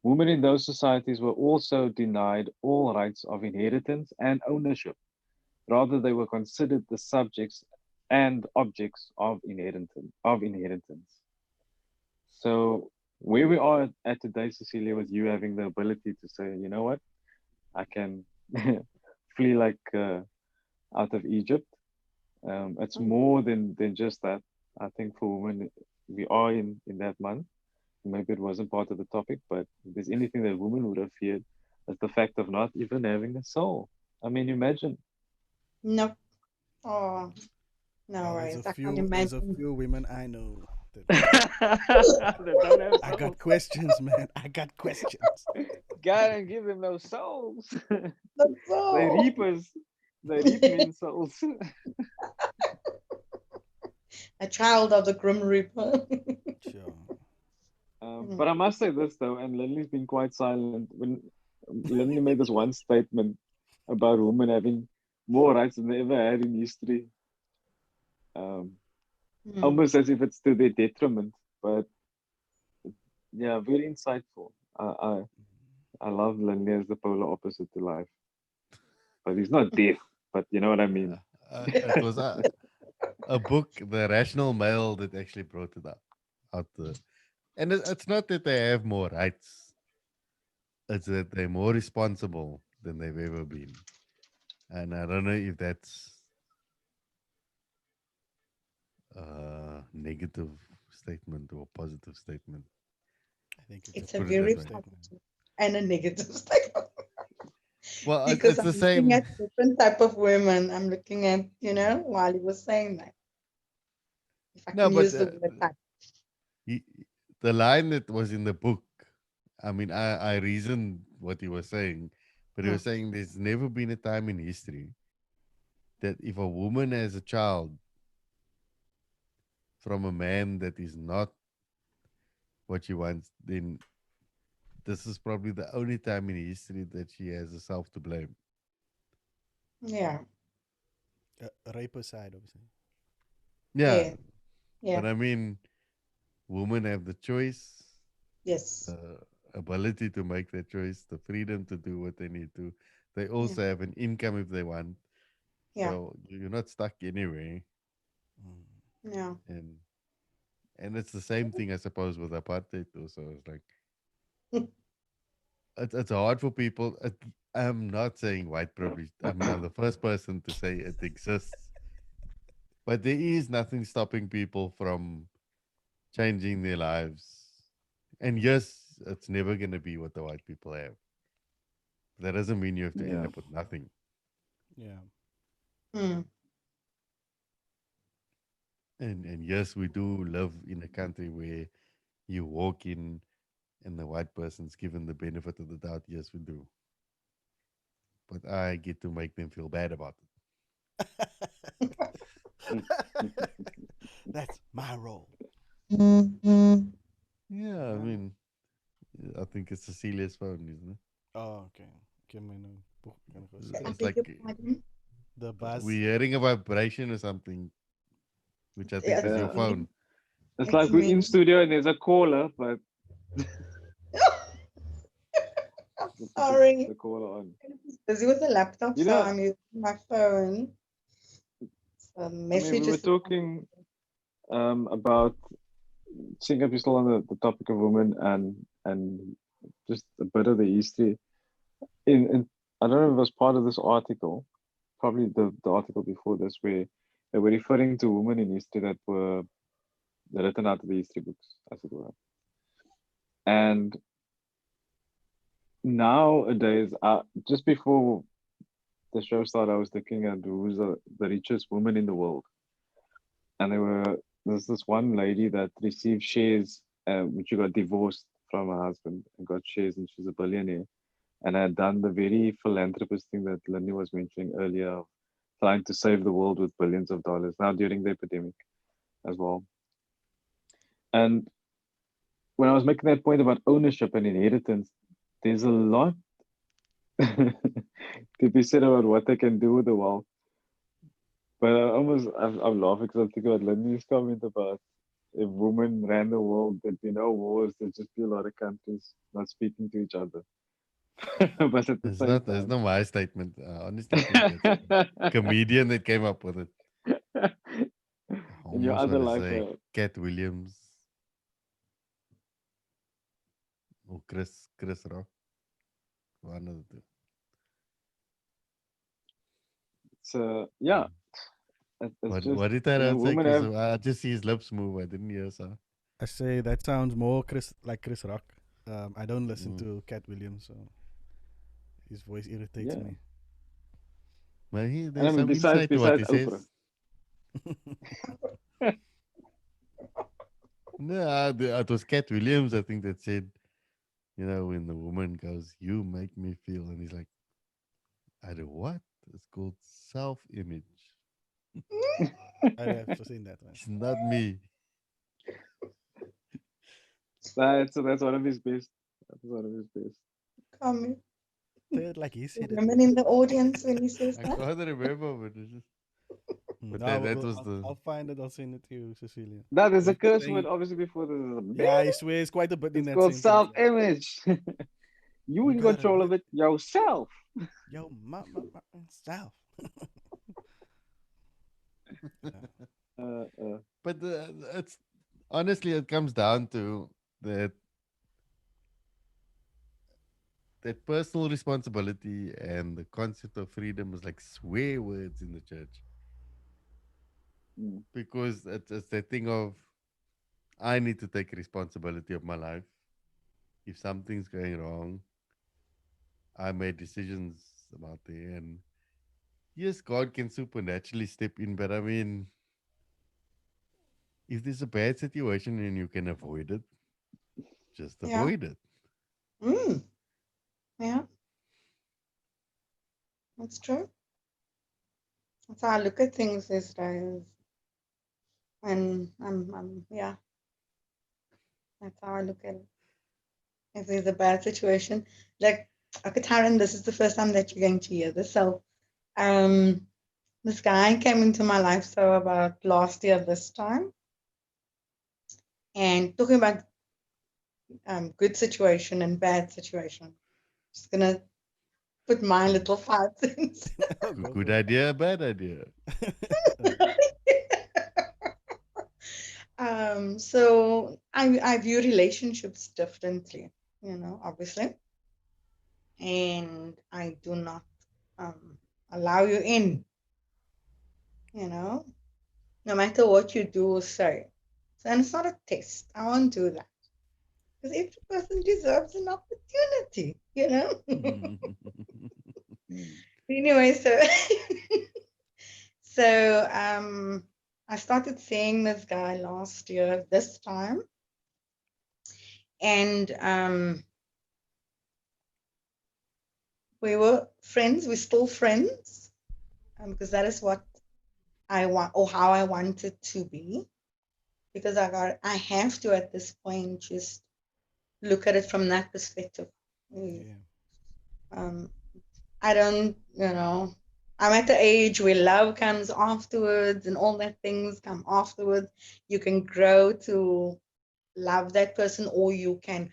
Women in those societies were also denied all rights of inheritance and ownership. Rather, they were considered the subjects and objects of inheritance. So, where we are at today, Cecilia, with you having the ability to say, you know what, I can flee like out of Egypt. It's more than just that. I think for women, we are in that month. Maybe it wasn't part of the topic, but if there's anything that women would have feared, it's the fact of not even having a soul. I mean, imagine. No. Oh, no Oh, worries. I can't there's a imagine. few women I know that They don't have I got souls. questions, man. I got questions. God didn't give them no souls. That's They all. reapers. They reap men's souls. A child of the Grim Reaper. Sure. But I must say this though, and Lindley's been quite silent when Lindley made this one statement about women having more rights than they ever had in history. Um, Mm. Almost as if it's to their detriment. But yeah, very insightful. I love Lindley as the polar opposite to life. But he's not deaf, but you know what I Uh, mean. it was a book, The Rational Male, that actually brought it up out there. And it's not that they have more rights; it's that they're more responsible than they've ever been. And I don't know if that's a negative statement or positive statement. I think it's a It's a Put it very that positive way. statement. positive and a negative statement. Well, Because it's I'm the looking same. at different type of women. I'm looking at, while he was saying that, if I No, can but use the word type. he, the line that was in the book, I mean, I reasoned what he was saying, but he Mm. was saying there's never been a time in history that if a woman has a child from a man that is not what she wants, then this is probably the only time in history that she has herself to blame. Yeah. Rape aside, obviously. Yeah, Yeah. Yeah. but I mean, women have the choice, Yes. the ability to make their choice, the freedom to do what they need to. They Yeah. also have an income if they want. Yeah. So you're not stuck anywhere. Mm. Yeah. And it's the same thing, I suppose, with apartheid also. It's like it's hard for people. I'm not saying white privilege. I'm the first person to say it exists, but there is nothing stopping people from changing their lives. And yes, it's never going to be what the white people have. That doesn't mean you have to end Yeah. up with nothing. Yeah. Mm. And yes, we do live in a country where you walk in and the white person's given the benefit of the doubt. Yes, we do. But I get to make them feel bad about it. That's my role. Yeah, I mean, I think it's Cecilia's phone, isn't it? Oh, okay. Give me no book. Gonna go I It's see. beg like your pardon. The buzz. we're hearing a vibration or something, which I think It's is your Yeah. phone. me. It's It's like we're me. in studio and there's a caller, but we put Sorry. the caller on. I was busy with the laptop, You so know, I'm using my phone. So I mean, we messages. were talking about seeing if you're still on the topic of women and just a bit of the history. In I don't know if it was part of this article, probably the article before this, where they were referring to women in history that were written out of the history books, as it were. And nowadays, just before the show started, I was looking at who's the richest woman in the world, and there's this one lady that received shares, which she got divorced from her husband and got shares, and she's a billionaire, and had done the very philanthropist thing that Lindy was mentioning earlier, of trying to save the world with billions of dollars now during the epidemic as well. And when I was making that point about ownership and inheritance, there's a lot to be said about what they can do with the wealth. But I'm laughing because I'm thinking about Lindy's comment about if women ran the world, there'd be no wars. There'd just be a lot of countries not speaking to each other. But at the It's same not. It's not my statement. I honestly think it's time, a comedian that came up with it. I in your almost other want to life, say Cat Williams or Chris Rock. One of the two. yeah, it's just What did I say? women Chris, have I just see his lips move. I didn't hear so. I say that sounds more like Chris Rock. I don't listen Mm. to Cat Williams, so his voice irritates yeah. me. But And I there's mean, some insight to what besides he Oprah, says. No, it was Cat Williams, I think, that said, when the woman goes, "You make me feel," and he's like, "I do what?" It's called self-image. I have seen that one. It's not me. that's one of his best. That's one of his best. Come, Third, like he said it. women in the audience when he says I that. can't remember, but it's just. But No, that was the. I'll find it. I'll send it to you, Cecilia. That is a He's curse saying- word, obviously. Before this is a Yeah, bitch. I swear it's quite a bit in It's that called sentence. Like, self-image. You you in gotta control look of it yourself. yo self. But it's honestly, it comes down to that personal responsibility and the concept of freedom is like swear words in the church, Mm. because it's that thing of I need to take responsibility of my life. If something's going wrong, I made decisions about it, and yes, God can supernaturally step in, but I mean, if there's a bad situation and you can avoid it, just Yeah. avoid it. Mm. Yeah, that's true. That's how I look at things these days. And yeah, that's how I look at it. if there's a bad situation, like, okay, Taryn, this is the first time that you're going to hear this. So, this guy came into my life so about last year this time, and talking about good situation and bad situation. Just gonna put my little 5 cents. Oh, go Good for it. idea, bad idea. So I view relationships differently, obviously, and I do not allow you in, no matter what you do or say. So, and it's not a test. I won't do that because every person deserves an opportunity. Mm. Anyway, so so I started seeing this guy last year this time, and we were friends. We're still friends because that is what I want, or how I want it to be. Because I have to at this point just look at it from that perspective. Yeah. I don't, I'm at the age where love comes afterwards and all that things come afterwards. You can grow to love that person, or you can,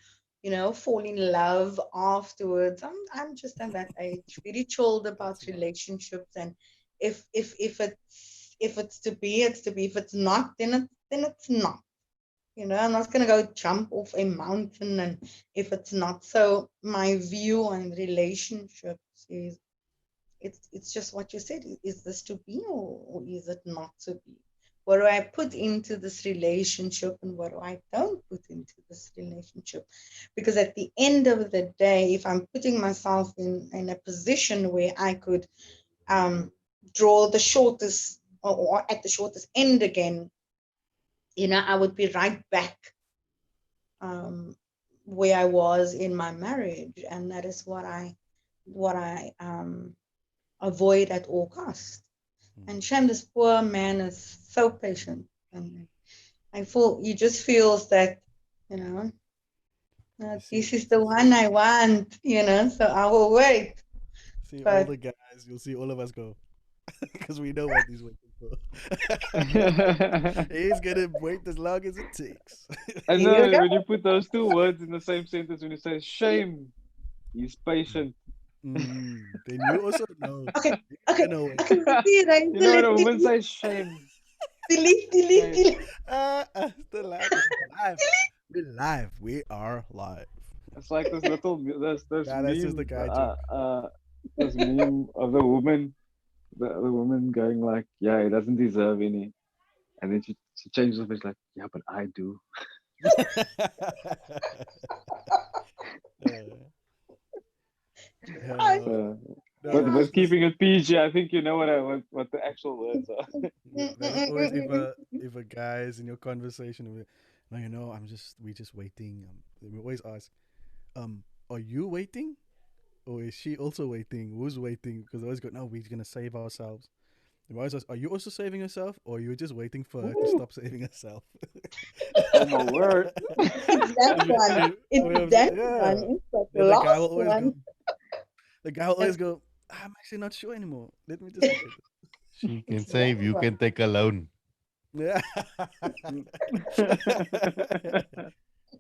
fall in love afterwards. I'm just at that age, very chilled about That's enough. relationships, and if it's to be, it's to be. If it's not, then it's not. I'm not gonna go jump off a mountain, and if it's not. So my view on relationships is it's just what you said. Is this to be, or is it not to be? What do I put into this relationship, and what do I don't put into this relationship? Because at the end of the day, if I'm putting myself in a position where I could draw the shortest, or at the shortest end again, I would be right back where I was in my marriage, and that is what I avoid at all costs. And Shem, this poor man is so patient, and he just feels that, you know, You this see, is the one I want, so I will wait. see all But the guys. You'll see all of us go because we know what he's waiting for. He's gonna wait as long as it takes. I here we know go. when you put those two words in the same sentence, when you say shame, he's patient. Then you also know Okay, he's okay, gonna wait. okay. See, right? You So know when let a me woman says shame, delete, shame. delete. Still live. It's live. We're live. We are live. It's like this little this Nah, that's just the meme guy joke. this meme of the woman going like, yeah, he doesn't deserve any, and then she changes her face like, yeah, but I do. Uh, So, no, but that's with just keeping it PG, I think you know what the actual words are. yeah. That is always if a guy is in your conversation with, no, we just waiting. We always ask, are you waiting, or is she also waiting? Who's waiting? Because I always go, no, we're gonna save ourselves. And we always ask, are you also saving yourself, or are you just waiting for her to Ooh, stop saving herself? oh my word. It's that one. It's that one. Yeah. It's that Then the guy will last always go. one. The guy will always go. I'm actually not sure anymore. Let me just look at She can It's that save, you one. can take a loan. it.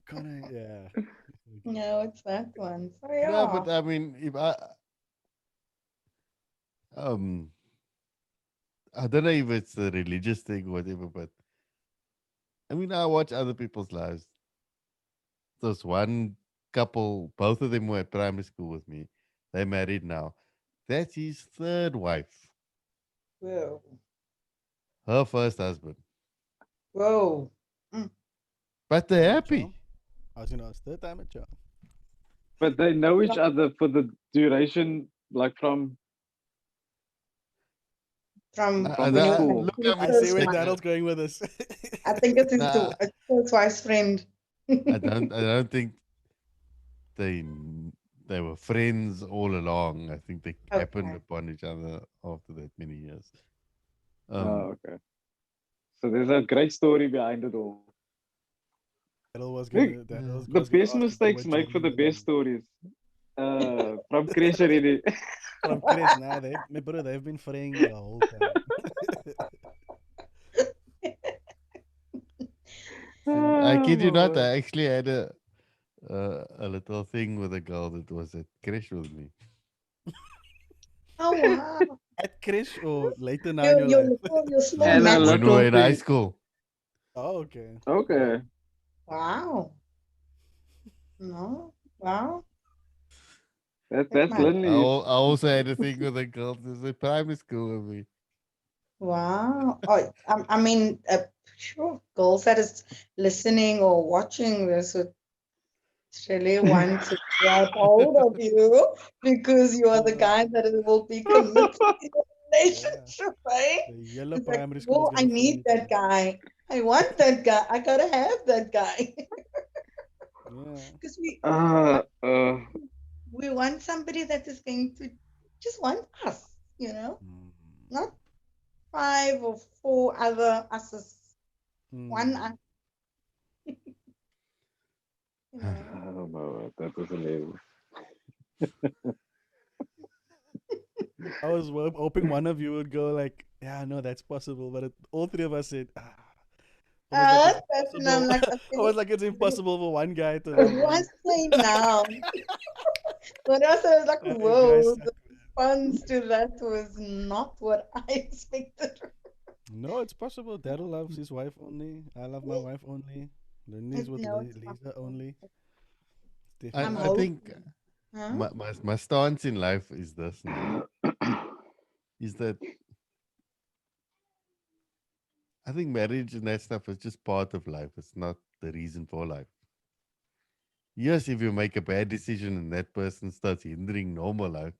Connor, yeah. No, it's that one. So No, yeah. but I mean, if um, I don't know if it's a religious thing or whatever, but I mean, I watch other people's lives. There's one couple, both of them were at primary school with me. They're married now. That's his third wife, Whoa. her first husband. Whoa. Mm. But they're Time at happy. charm. I was gonna ask third time at charm. But they know each other for the duration, like from From from the school. Look to the how I many see first where kids. one. Donald's going with this. I think it's Nah, into a first wife's friend. I don't think they they were friends all along. I think they happened Okay. upon each other after that many years. Oh, okay. So there's a great story behind it all. Daryl was Look, gonna. Daryl the was gonna best ask if they mistakes were make for the genuine. best stories. From Chris already. From Chris, nah, my brother, they've been fraying the whole time. I Oh, kid you my not, word. I actually had a little thing with a girl that was a crush with me. Oh wow. At Chris or later now in your life? Your small And a match. When we were little in high thing. school. Oh, okay. Okay. Wow. No. Wow. That That's might. Lindley. I also had a thing with a girl that was in primary school with me. Wow. Oh, I mean, sure. Girls that is listening or watching this would really want to grab hold of you because you are the guy that will be committed to the relationship, right? The yellow It's like, primary school is well, I gonna need finish. that guy. I want that guy. I gotta have that guy. Yeah. Because Uh, uh, we want somebody that is going to just want us, Mm. not 5 or 4 other us's. One Mm. us, you know. oh my word, that was hilarious. I was hoping one of you would go like, yeah, no, that's possible, but all three of us said, almost like it's That's and I'm impossible. like, okay, Almost like it's impossible for one guy to but love why one. say now? But also, I was like, You guys whoa, suck, the response to that was not what I expected. man. No, it's possible. Daryl loves his wife only. I love my wife only. Lindy's with No, it's Lisa possible. only. It's I'm definitely I think hoping. Huh? my stance in life is this now. Is that I think marriage and that stuff is just part of life. It's not the reason for life. Yes, if you make a bad decision and that person starts hindering normal life,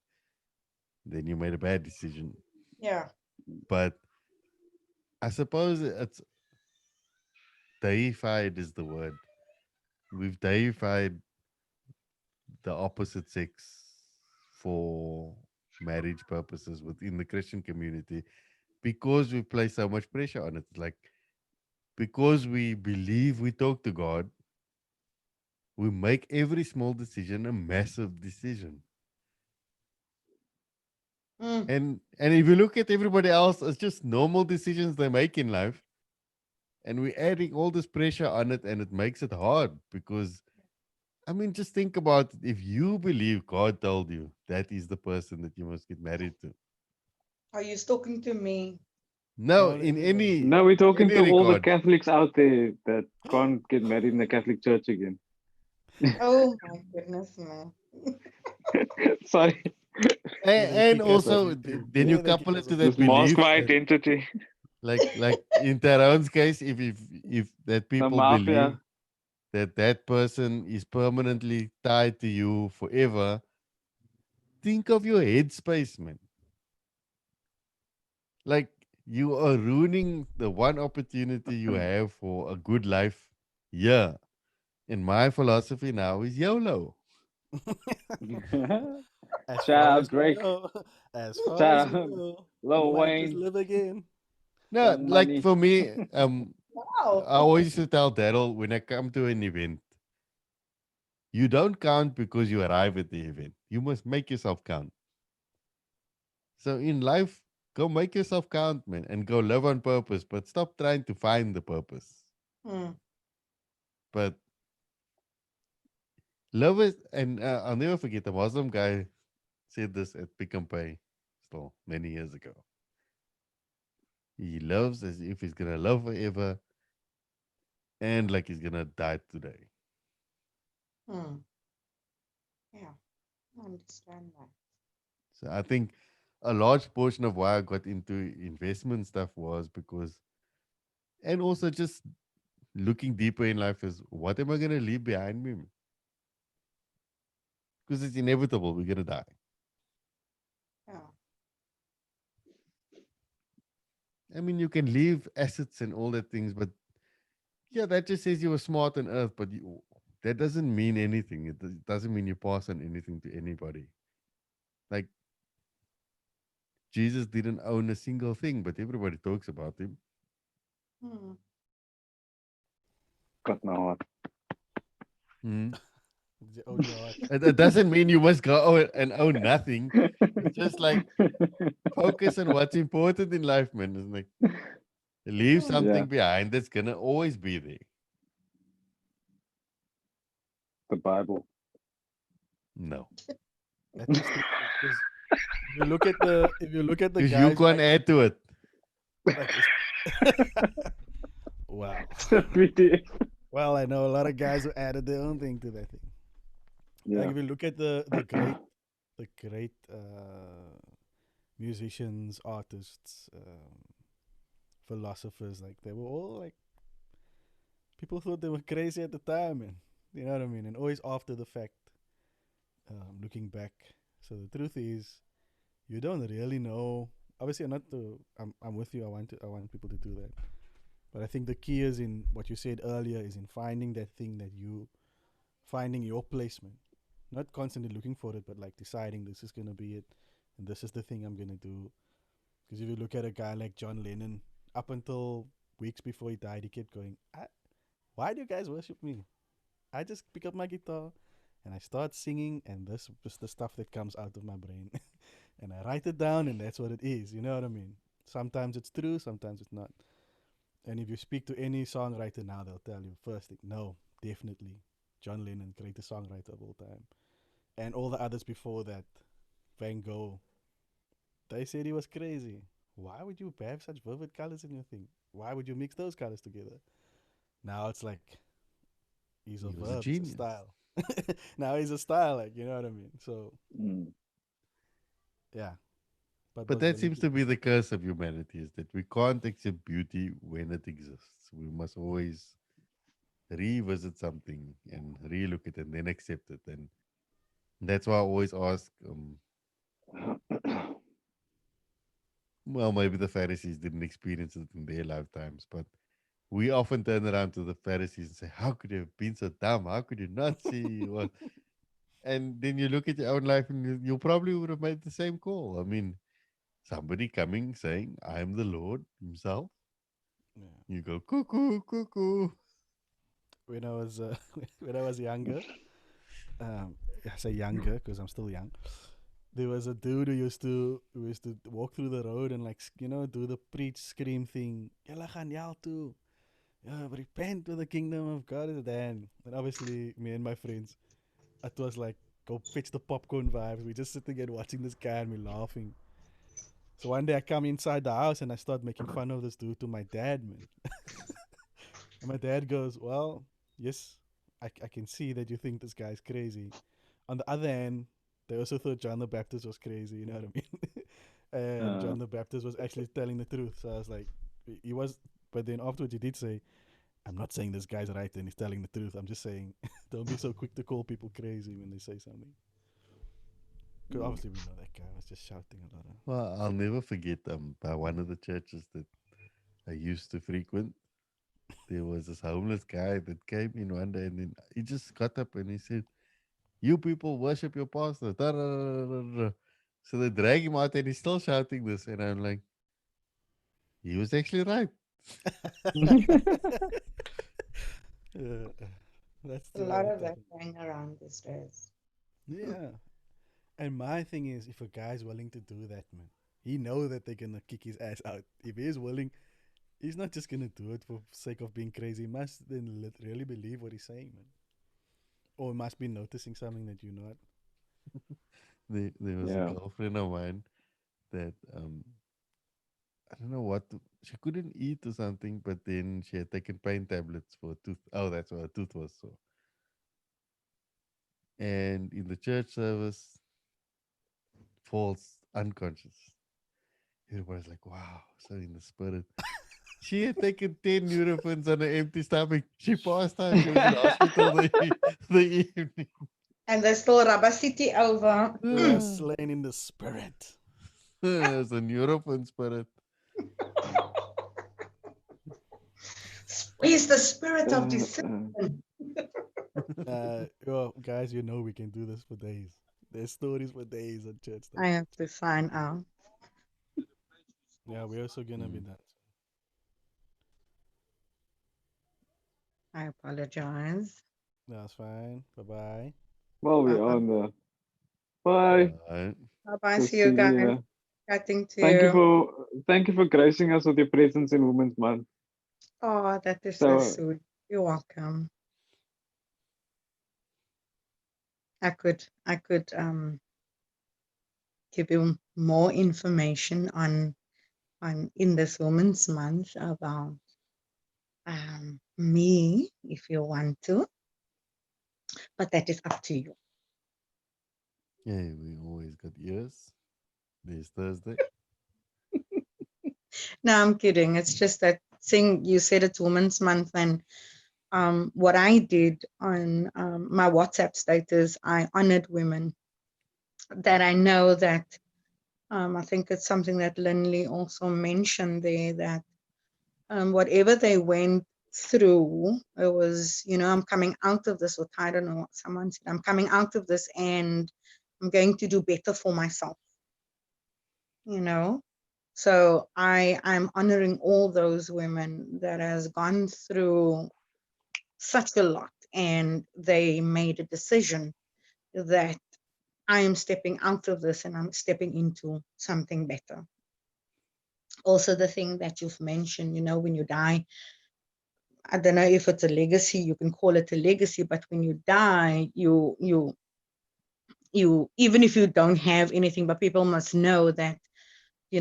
then you made a bad decision. Yeah. But I suppose it's deified is the word. We've deified the opposite sex for marriage purposes within the Christian community because we place so much pressure on it. Like because we believe we talk to God, we make every small decision a massive decision. Mm. And if you look at everybody else, it's just normal decisions they make in life. And we're adding all this pressure on it and it makes it hard because I mean just think about it. If you believe God told you that is the person that you must get married to. Are you talking to me? No, no in anybody. Now we're talking any to all the record. Catholics out there that can't get married in the Catholic Church again. Oh my goodness, man. Sorry, Yeah, they And kick us off also YouTube. then you Yeah, they kick couple us it to off this that YouTube. mask belief my that identity. like in Tyrone case, if that The people believe mafia. that that person is permanently tied to you forever, think of your headspace, man. Like you are ruining the one opportunity you have for a good life. Yeah. And my philosophy now is YOLO. As Shout far out as we Drake. go, as far as Shout we out go, we Lil might just Wayne. live again. No, Young like Money. for me, Wow. I always used to tell Daryl when I come to an event, you don't count because you arrive at the event. You must make yourself count. So in life, go make yourself count, man, and go live on purpose, but stop trying to find the purpose. Mm. But love is, and I'll never forget the Muslim guy said this at Pick and Pay still many years ago. He loves as if he's gonna love forever and like he's gonna die today. Mm. Yeah, I understand that. So I think a large portion of why I got into investment stuff was because, and also just looking deeper in life is what am I gonna leave behind me? Because it's inevitable. We're gonna die. Yeah. I mean, you can leave assets and all that things, but yeah, that just says you were smart on earth, but that doesn't mean anything. It doesn't mean you pass on anything to anybody. Like Jesus didn't own a single thing, but everybody talks about him. Mm. Got my heart. Mm. You own your heart. It doesn't mean you must go and own nothing. It's just like focus on what's important in life, man. It's like leave Hmm. something Yeah, behind that's gonna always be there. the Bible. No, That is true because if you look at the because you guys who can't add to it. like it's wow. PDF. Well, I know a lot of guys who added their own thing to that thing. Like Yeah. if you look at the great musicians, artists, philosophers, like they were all like people thought they were crazy at the time, and you know what I mean. And always after the fact, looking back. So the truth is, you don't really know. Obviously, I'm not the. I'm with you. I want people to do that. But I think the key is in what you said earlier is in finding that thing that you finding your placement, not constantly looking for it, but like deciding this is gonna be it, and this is the thing I'm gonna do. Because if you look at a guy like John Lennon, up until weeks before he died, he kept going, "Why do you guys worship me? I just pick up my guitar and I start singing, and this is the stuff that comes out of my brain, and I write it down, and that's what it is. You know what I mean? Sometimes it's true, sometimes it's not. And if you speak to any songwriter now, they'll tell you first thing, no, definitely, John Lennon, greatest songwriter of all time, and all the others before that, Van Gogh. They said he was crazy. Why would you have such vivid colors in your thing? Why would you mix those colors together? Now it's like he's a He was a verb, he's a genius. style. Now he's a style, like you know what I mean. So Mm. yeah, but But was that willing seems to to do be that. the curse of humanity is that we can't accept beauty when it exists. We must always revisit something and relook at it and then accept it. And that's why I always ask, well, maybe the Pharisees didn't experience it in their lifetimes, but we often turn around to the Pharisees and say, how could you have been so dumb? How could you not see what? And then you look at your own life and you probably would have made the same call. I mean, somebody coming saying, I am the Lord himself. Yeah. You go, cuckoo, cuckoo. When I was when I was younger, I say younger because I'm still young. There was a dude who used to walk through the road and like do the preach scream thing. Julle gaan hel toe. Yeah, repent to the kingdom of God is at hand. And obviously, me and my friends, it was like go fetch the popcorn vibes. We just sitting and watching this guy and we laughing. So one day I come inside the house and I start making fun of this dude to my dad, man. And my dad goes, "Well, yes, I can see that you think this guy's crazy. On the other hand, they also thought John the Baptist was crazy. You know what I mean? And Uh, John the Baptist was actually telling the truth. So I was like, he was. But then afterwards, he did say, I'm not saying this guy's right and he's telling the truth. I'm just saying, don't be so quick to call people crazy when they say something. Because mm. obviously we know that guy was just shouting a lot of. Well, I'll never forget by one of the churches that I used to frequent. There was this homeless guy that came in one day and then he just got up and he said, you people worship your pastor. Da, da, da, da, da, da." So they drag him out and he's still shouting this. And I'm like, he was actually right. Yeah, that's A the lot way of it that is. going around these days. Yeah. And my thing is, if a guy's willing to do that, man, he know that they're gonna kick his ass out. If he is willing, he's not just gonna do it for sake of being crazy. He must then really believe what he's saying, man. Or must be noticing something that you're not. There was a Yeah. girlfriend of mine that I don't know what she couldn't eat or something, but then she had taken pain tablets for a tooth. Oh, that's why her tooth was sore. And in the church service, falls unconscious. Everybody's like, wow, so in the spirit. She had taken 10 Nurophens on an empty stomach. She passed out. She was in hospital the evening. And they still rubber city over. He was slain in the spirit. It's a Nurophen spirit. Where's the spirit of Uh, deception? Well, guys, you know we can do this for days. There's stories for days on church stuff. I have to sign out. Yeah, we're also gonna be Mm. that. I apologize. That's fine. Bye bye. Well, we're Bye on the bye, Right. bye. See you guys. Cecilia. Chatting to Thank you you. for gracing us with your presence in Women's Month. Oh, that is so So sweet. You're welcome. I could give you more information on in this Women's Month about me if you want to, but that is up to you. Yeah, we always got ears. This Thursday. No, I'm kidding. It's just that thing you said it's Women's Month, and what I did on my WhatsApp status, I honored women that I know that I think it's something that Lindley also mentioned there that whatever they went through, it was, I'm coming out of this, or I don't know what someone said, I'm coming out of this and I'm going to do better for myself, you know? So I'm honoring all those women that has gone through such a lot and they made a decision that I am stepping out of this and I'm stepping into something better. Also, the thing that you've mentioned, when you die, I don't know if it's a legacy, you can call it a legacy, but when you die, you even if you don't have anything, but people must know that, you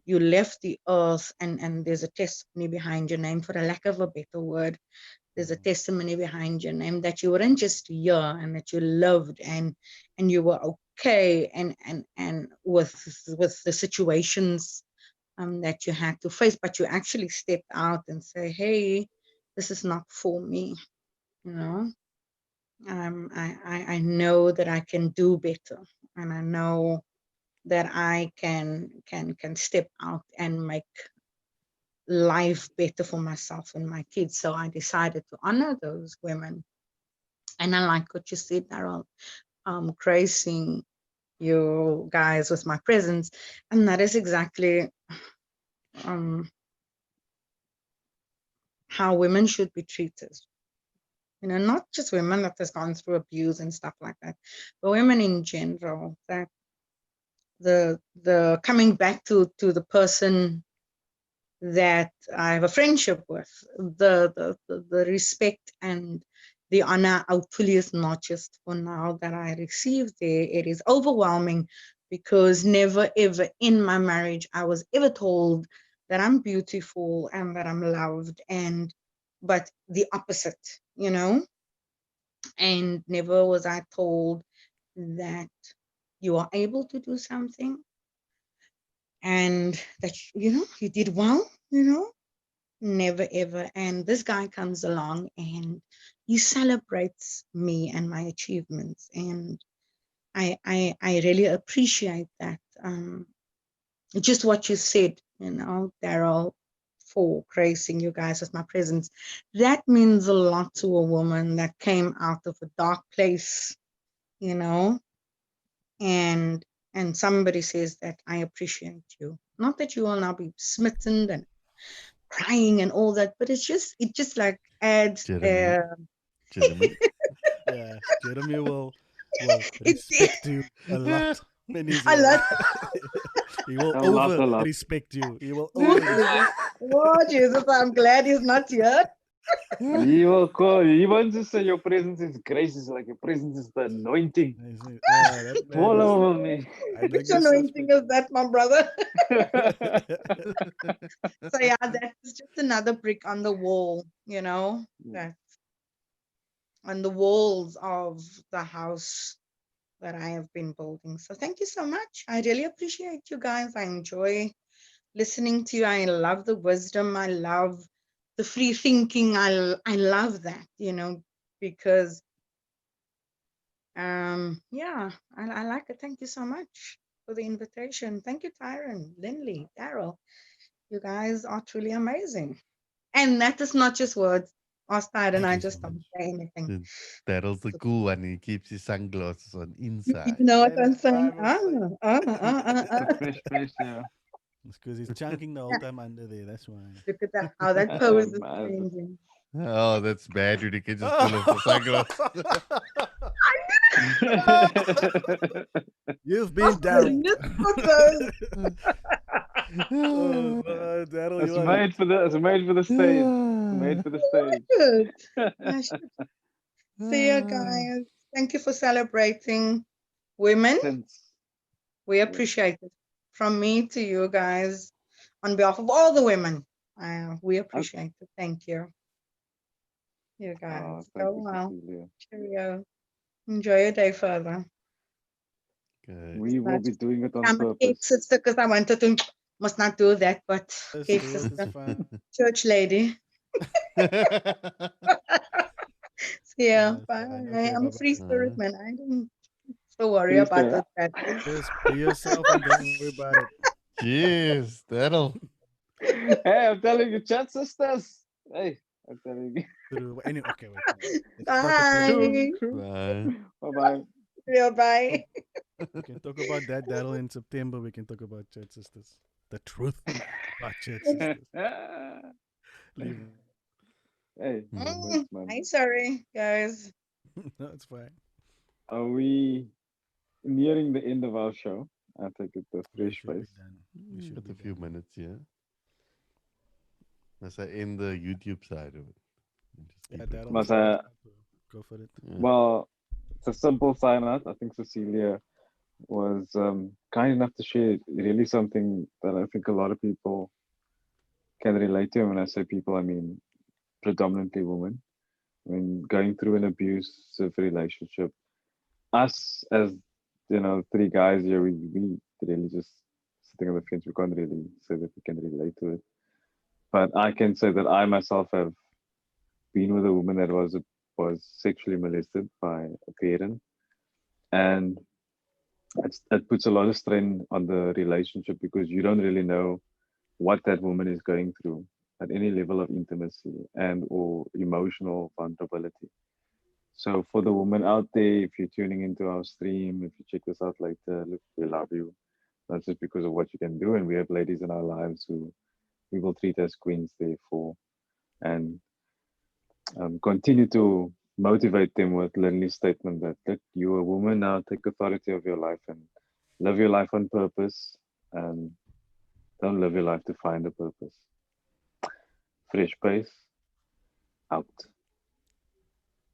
left the earth and there's a testimony behind your name, for a lack of a better word. There's a testimony behind your name that you weren't just here and that you loved and you were okay and with the situations that you had to face, but you actually stepped out and say, hey, this is not for me, you know. I know that I can do better, and I know that I can step out and make life better for myself and my kids. So I decided to honor those women. And I like what you said, Daryl, gracing you guys with my presence. And that is exactly how women should be treated. Not just women that has gone through abuse and stuff like that, but women in general, that the coming back to the person that I have a friendship with, the respect and the honor hopefully is not just for now that I received there. It is overwhelming because never ever in my marriage I was ever told that I'm beautiful and that I'm loved, but the opposite, and never was I told that you are able to do something and that you did well, never ever. And this guy comes along and he celebrates me and my achievements, and I really appreciate that. Just what you said, Daryl, for gracing you guys with my presence, that means a lot to a woman that came out of a dark place, you know and somebody says that I appreciate you. Not that you will now be smitten and crying and all that, but it just like adds Jeremy. Jeremy. Yeah, Jeremy will it respect you a lot when he's I here. love He will a over lot. respect you. He will oh, over Jesus. Oh, Jesus, I'm glad he's not here. He will call. He wants to say your presence is grace. Is like your presence is the anointing. that man Fall is. over me. I don't Which get anointing suspect. is that, my brother? So yeah, that is just another brick on the wall, that on the walls of the house that I have been building. So thank you so much. I really appreciate you guys. I enjoy listening to you. I love the wisdom. I love the free thinking. I love that, because yeah, I like it. Thank you so much for the invitation. Thank you, Tyron, Lindley, Daryl. You guys are truly amazing. And that is not just words. Ask Tyron, Thank I you so just much. don't say anything. Then Daryl's the cool one. He keeps his sunglasses on You inside. know what I'm saying? Anytime it's like The fresh face, yeah. it's because he's chunking the whole time under there. That's why. Look at that, how that pose is Man, changing. Oh, that's bad. You can just pull off the sunglasses. You've been Daryl. Oh, Daryl, It's you are. made for the. It's made for the stage. It's made for the stage. Good. I should see you guys. Thank you for celebrating women. Since We appreciate it. From me to you guys, on behalf of all the women, we appreciate it. Thank you. You guys. thank Go you, well. Cecilia. Cheerio. Enjoy your day further. Good. We will be doing it on I'm a cake purpose. sister because I wanted to, must not do that, but Let's cake do it, sister, it's fine. church lady. See ya. It's Bye. fine. Okay, I'm a bye-bye. free spirit, man. I don't so worry Free about spirit. that. Just be yourself and don't worry about it. Cheers. That'll. Hey, I'm telling you, chat sisters. Hey, I'm telling you. True. Anyway, okay, wait. It's about to play. Bye. True. Bye. Bye bye. Yeah, bye. We can talk about that, Daryl, in September. We can talk about Church Sisters. The truth about Church Sisters. Leave it. Hey, Mm, man. I'm sorry, guys. No, it's fine. Are we nearing the end of our show? I take it the We fresh should be face. done. We should Got be a few done. minutes here. As I end the YouTube side of it. Just Yeah, keep it Daryl, Must it's I- yours. Go for it. Yeah. Well, it's a simple sign out. I think Cecilia was kind enough to share really something that I think a lot of people can relate to. And when I say people, I mean predominantly women. When going through an abusive relationship, us as three guys here, we really just sitting on the fence. We can't really say that we can relate to it. But I can say that I myself have been with a woman that was sexually molested by a parent, and it puts a lot of strain on the relationship because you don't really know what that woman is going through at any level of intimacy and or emotional vulnerability. So for the woman out there, if you're tuning into our stream, if you check this out later, look, we love you. Not just because of what you can do, and we have ladies in our lives who we will treat as queens, therefore, and continue to motivate them with Lindley's statement that you're a woman now, take authority of your life and live your life on purpose, and don't live your life to find a purpose. Fresh pace out.